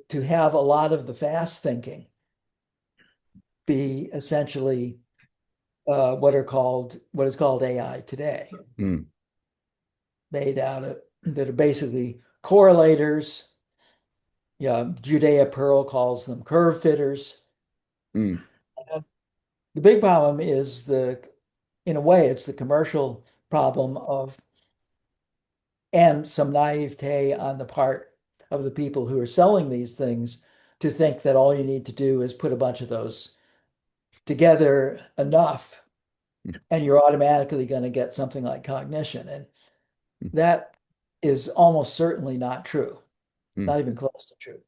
to have a lot of the fast thinking be essentially what is called AI today, Mm. made out of that are basically correlators. Judea Pearl calls them curve fitters. Mm. The big problem is in a way, it's the commercial problem and some naivete on the part of the people who are selling these things to think that all you need to do is put a bunch of those together enough and you're automatically going to get something like cognition. And that is almost certainly not true, not even close to true.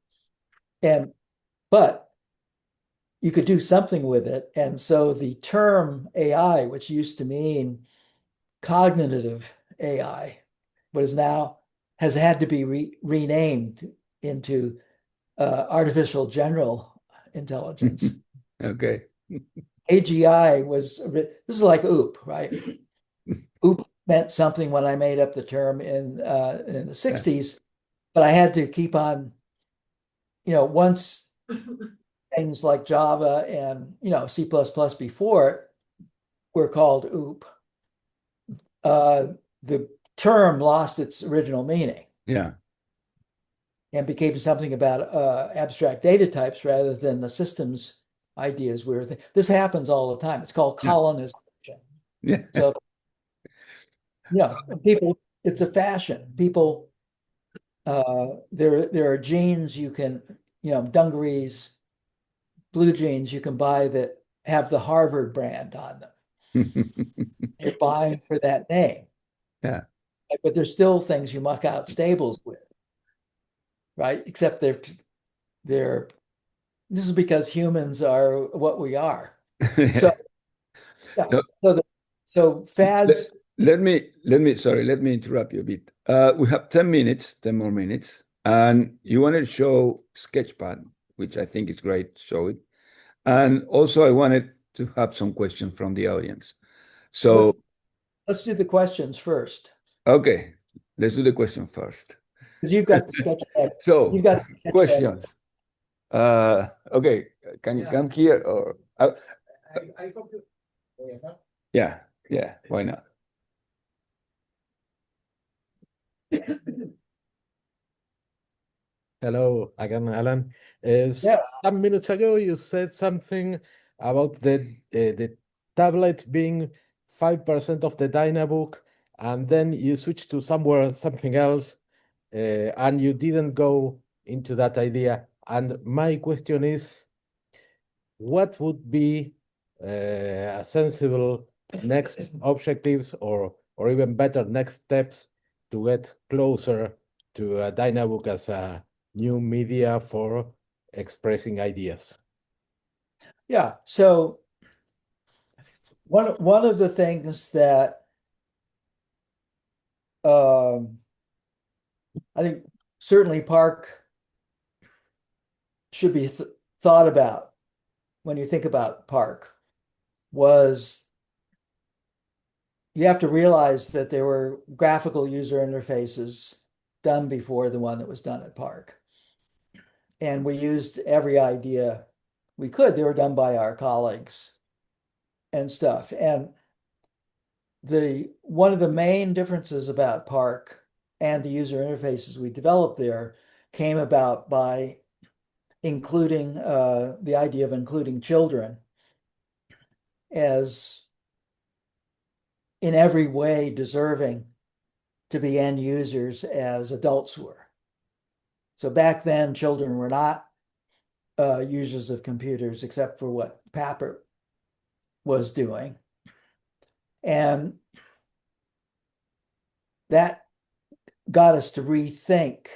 But you could do something with it. And so the term AI, which used to mean cognitive AI, but has had to be renamed into artificial general intelligence. Okay. AGI this is like OOP, right? OOP meant something when I made up the term in the 60s, but I had to keep on, once things like Java and C++ before it were called OOP, the term lost its original meaning. Yeah. And became something about abstract data types rather than the systems ideas we were thinking. This happens all the time. It's called colonization. Yeah. So, people, it's a fashion. People, there are jeans you can, dungarees, blue jeans you can buy that have the Harvard brand on them. You're buying for that name. Yeah. But there's still things you muck out stables with, right? Except this is because humans are what we are. So, yeah. So fads. Let me interrupt you a bit. We have 10 more minutes, and you wanted to show Sketchpad, which I think is great. Show it. And also I wanted to have some questions from the audience. So let's do the questions first. Okay, let's do the question first. Because you've got the Sketchpad. So, You've got the Sketchpad. questions. Okay, can you Yeah. come here or? I hope you. Yeah, why not? Hello again, Alan. Yes. Some minutes ago, you said something about the tablet being 5% of the Dynabook, and then you switched to something else, and you didn't go into that idea. And my question is, what would be a sensible next objectives or even better next steps to get closer to a Dynabook as a new media for expressing ideas? Yeah. So one of the things that I think certainly Park should be thought about when you think about Park was you have to realize that there were graphical user interfaces done before the one that was done at Park. And we used every idea we could. They were done by our colleagues and stuff. And one of the main differences about Park and the user interfaces we developed there came about by including the idea of including children as in every way deserving to be end users as adults were. So back then, children were not users of computers except for what Papert was doing. And that got us to rethink.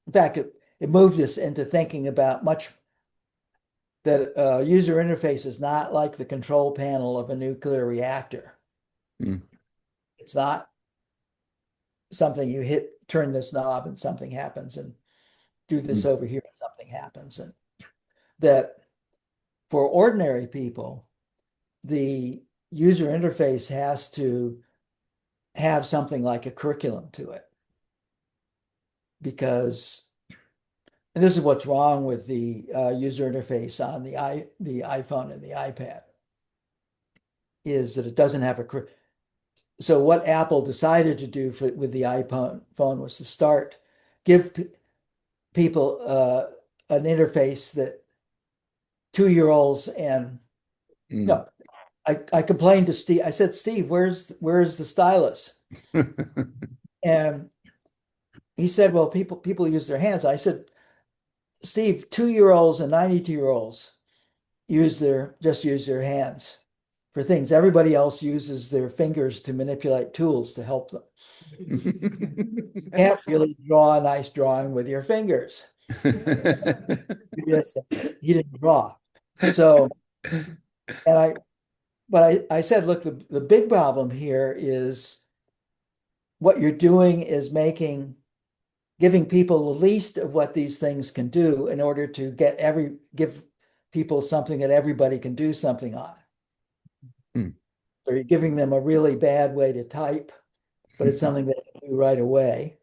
In fact, it moved us into thinking about that user interface is not like the control panel of a nuclear reactor. Mm. It's not something you turn this knob and something happens, and do this over here and something happens. And that for ordinary people, the user interface has to have something like a curriculum to it. Because, and this is what's wrong with the user interface on the iPhone and the iPad, is that it doesn't have so what Apple decided to do with the iPhone was to give people an interface that 2-year-olds and no, I complained to Steve. I said, Steve, where's the stylus? And he said, well, people use their hands. I said, Steve, 2-year-olds and 92-year-olds just use their hands for things. Everybody else uses their fingers to manipulate tools to help them. You can't really draw a nice drawing with your fingers. Yes, he didn't draw. So, but I said, look, the big problem here is what you're doing is giving people the least of what these things can do in order to give people something that everybody can do something on. So you're giving them a really bad way to type, but it's something they can do right away.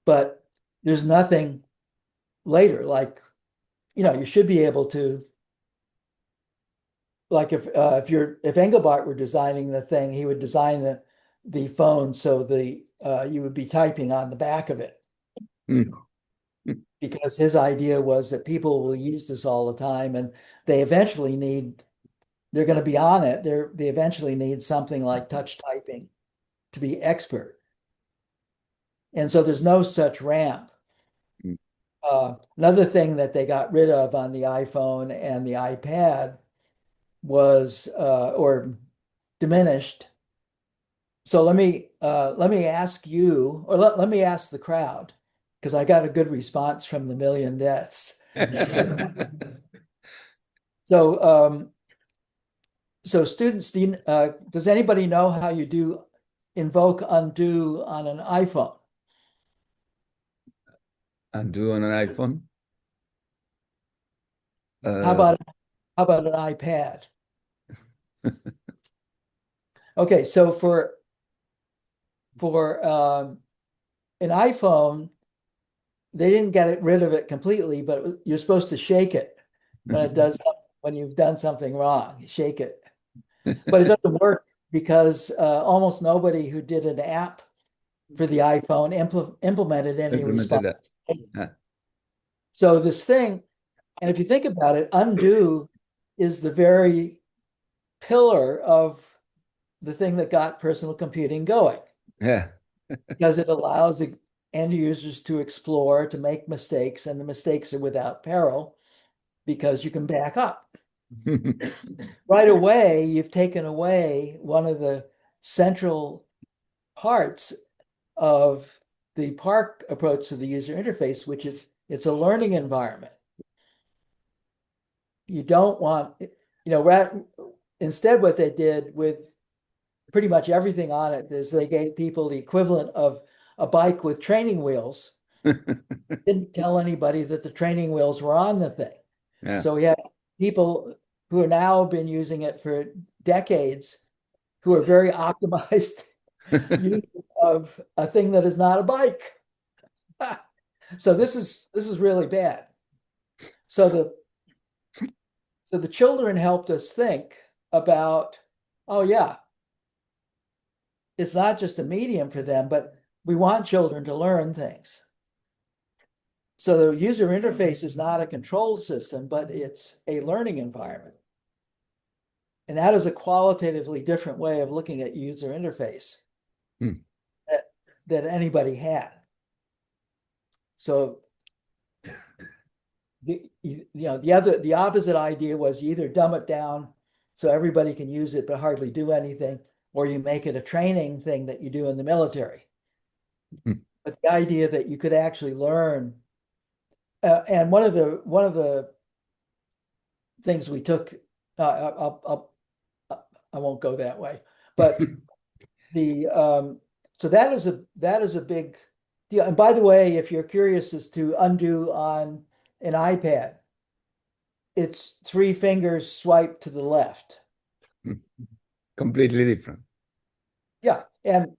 But there's nothing later, like, you should be able to, like if Engelbart were designing the thing, he would design the phone so you would be typing on the back of it. Because his idea was that people will use this all the time, and they're going to be on it. They eventually need something like touch typing to be expert. And so there's no such ramp. Another thing that they got rid of on the iPhone and the iPad was, or diminished. So let me ask you, or let me ask the crowd, because I got a good response from the million deaths. So students, does anybody know how you do invoke undo on an iPhone? Undo on an iPhone? How about an iPad? Okay, so for an iPhone, they didn't get rid of it completely, but you're supposed to shake it when it does when you've done something wrong. You shake it, but it doesn't work because almost nobody who did an app for the iPhone implemented any response. Yeah. So this thing, and if you think about it, undo is the very pillar of the thing that got personal computing going. Yeah. Because it allows the end users to explore, to make mistakes, and the mistakes are without peril because you can back up. Right away, you've taken away one of the central parts of the PARC approach to the user interface, which is it's a learning environment. You don't want, instead what they did with pretty much everything on it is they gave people the equivalent of a bike with training wheels. Didn't tell anybody that the training wheels were on the thing. Yeah. So we have people who have now been using it for decades who are very optimized use of a thing that is not a bike. So this is really bad. So the children helped us think about, oh yeah, it's not just a medium for them, but we want children to learn things. So the user interface is not a control system, but it's a learning environment. And that is a qualitatively different way of looking at user interface that anybody had. So the opposite idea was you either dumb it down so everybody can use it but hardly do anything, or you make it a training thing that you do in the military. But the idea that you could actually learn, and one of the things we took, I won't go that way, but so that is a big deal. And by the way, if you're curious as to undo on an iPad, it's 3 fingers swipe to the left. Completely different. Yeah, and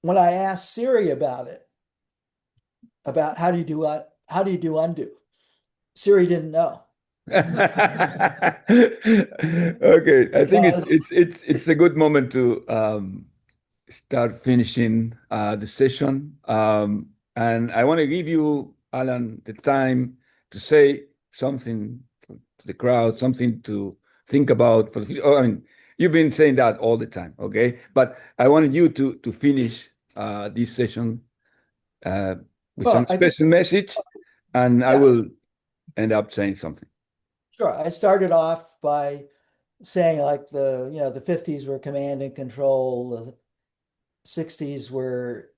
when I asked Siri about it, about how do you do undo, Siri didn't know. Okay, I think it's a good moment to start finishing the session, and I want to give you, Alan, the time to say something to the crowd, something to think about for the future. Oh, I mean, you've been saying that all the time, okay? But I wanted you to finish this session with some special message, and I will end up saying something. Sure. I started off by saying like the 50s were command and control, the 60s were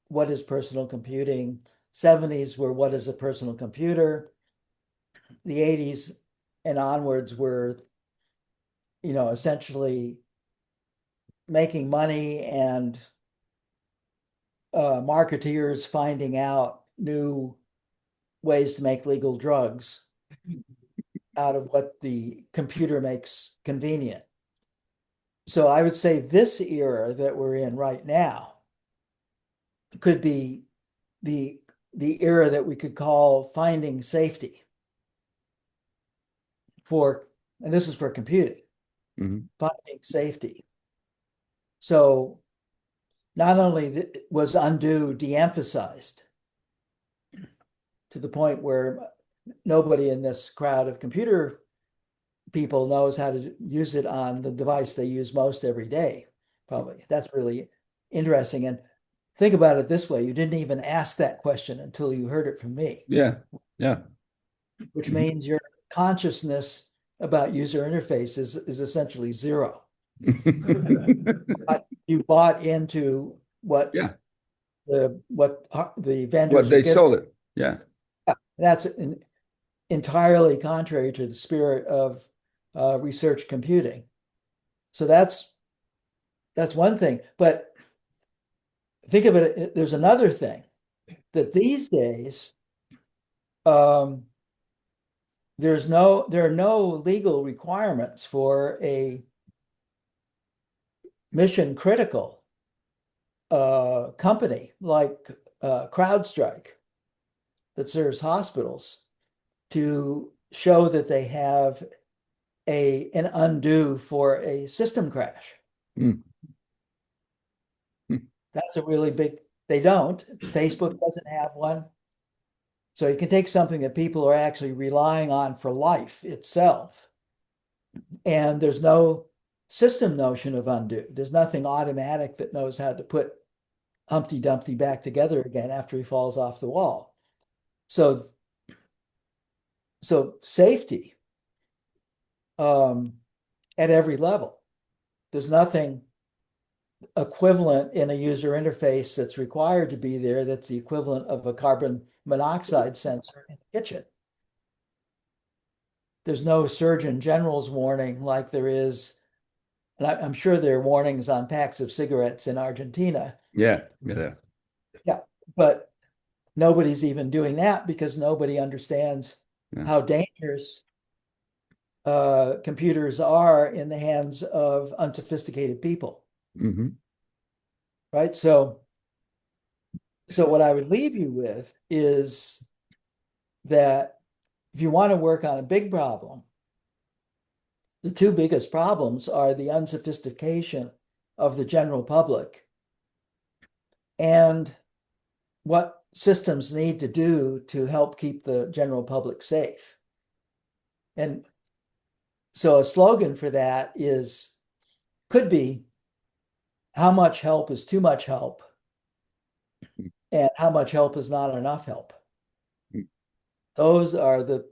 what is personal computing, 70s were what is a personal computer, the 80s and onwards were essentially making money and marketeers finding out new ways to make legal drugs out of what the computer makes convenient. So I would say this era that we're in right now could be the era that we could call finding safety and this is for computing, finding safety. So not only was undo de-emphasized to the point where nobody in this crowd of computer people knows how to use it on the device they use most every day, probably. That's really interesting. And think about it this way, you didn't even ask that question until you heard it from me. Yeah. Which means your consciousness about user interface is essentially zero. But you bought into what the vendors what they sold it. Yeah. That's entirely contrary to the spirit of research computing. So that's one thing. But think of it, there's another thing, that these days there are no legal requirements for a mission critical company like CrowdStrike that serves hospitals to show that they have an undo for a system crash. Mm. That's a really big, they don't. Facebook doesn't have one. So you can take something that people are actually relying on for life itself, and there's no system notion of undo. There's nothing automatic that knows how to put Humpty Dumpty back together again after he falls off the wall. So safety at every level. There's nothing equivalent in a user interface that's required to be there that's the equivalent of a carbon monoxide sensor in the kitchen. There's no Surgeon General's warning like there is, and I'm sure there are warnings on packs of cigarettes in Argentina. Yeah. Yeah, but nobody's even doing that because nobody understands how dangerous computers are in the hands of unsophisticated people. Mm-hmm. Right? So what I would leave you with is that if you want to work on a big problem, the two biggest problems are the unsophistication of the general public and what systems need to do to help keep the general public safe. And so a slogan for that could be, how much help is too much help, and how much help is not enough help. Those are the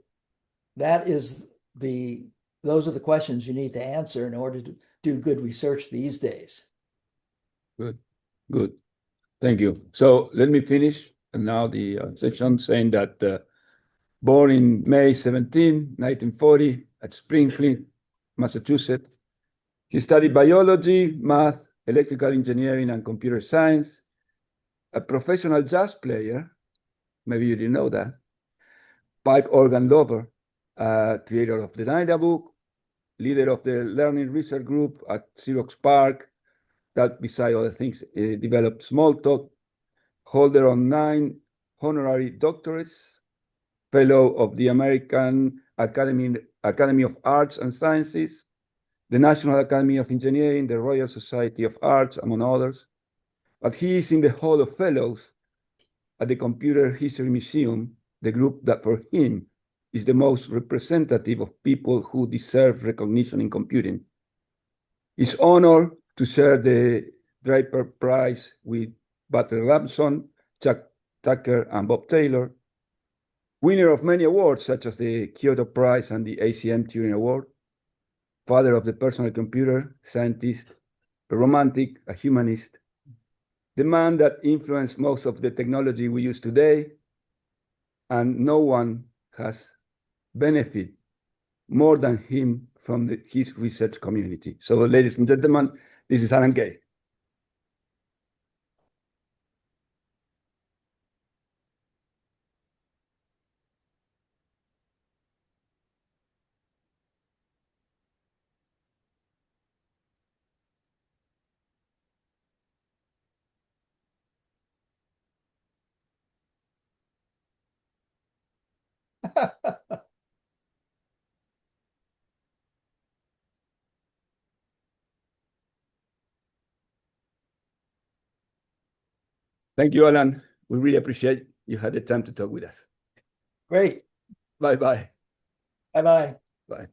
questions you need to answer in order to do good research these days. Good. Thank you. So let me finish now the session saying that born in May 17, 1940 at Springfield, Massachusetts, he studied biology, math, electrical engineering, and computer science. A professional jazz player, maybe you didn't know that, pipe organ lover, creator of the Dynabook, leader of the Learning Research Group at Xerox PARC, that, beside other things, developed Smalltalk, holder of 9 honorary doctorates, fellow of the American Academy of Arts and Sciences, the National Academy of Engineering, the Royal Society of Arts, among others. But he is in the Hall of Fellows at the Computer History Museum, the group that for him is the most representative of people who deserve recognition in computing. It's honor to share the Draper Prize with Butler Lampson, Chuck Tucker, and Bob Taylor, winner of many awards such as the Kyoto Prize and the ACM Turing Award, father of the personal computer, scientist, a romantic, a humanist, the man that influenced most of the technology we use today, and no one has benefited more than him from his research community. So, ladies and gentlemen, this is Alan Kay. Thank you, Alan. We really appreciate you had the time to talk with us. Great. Bye-bye. Bye-bye. Bye.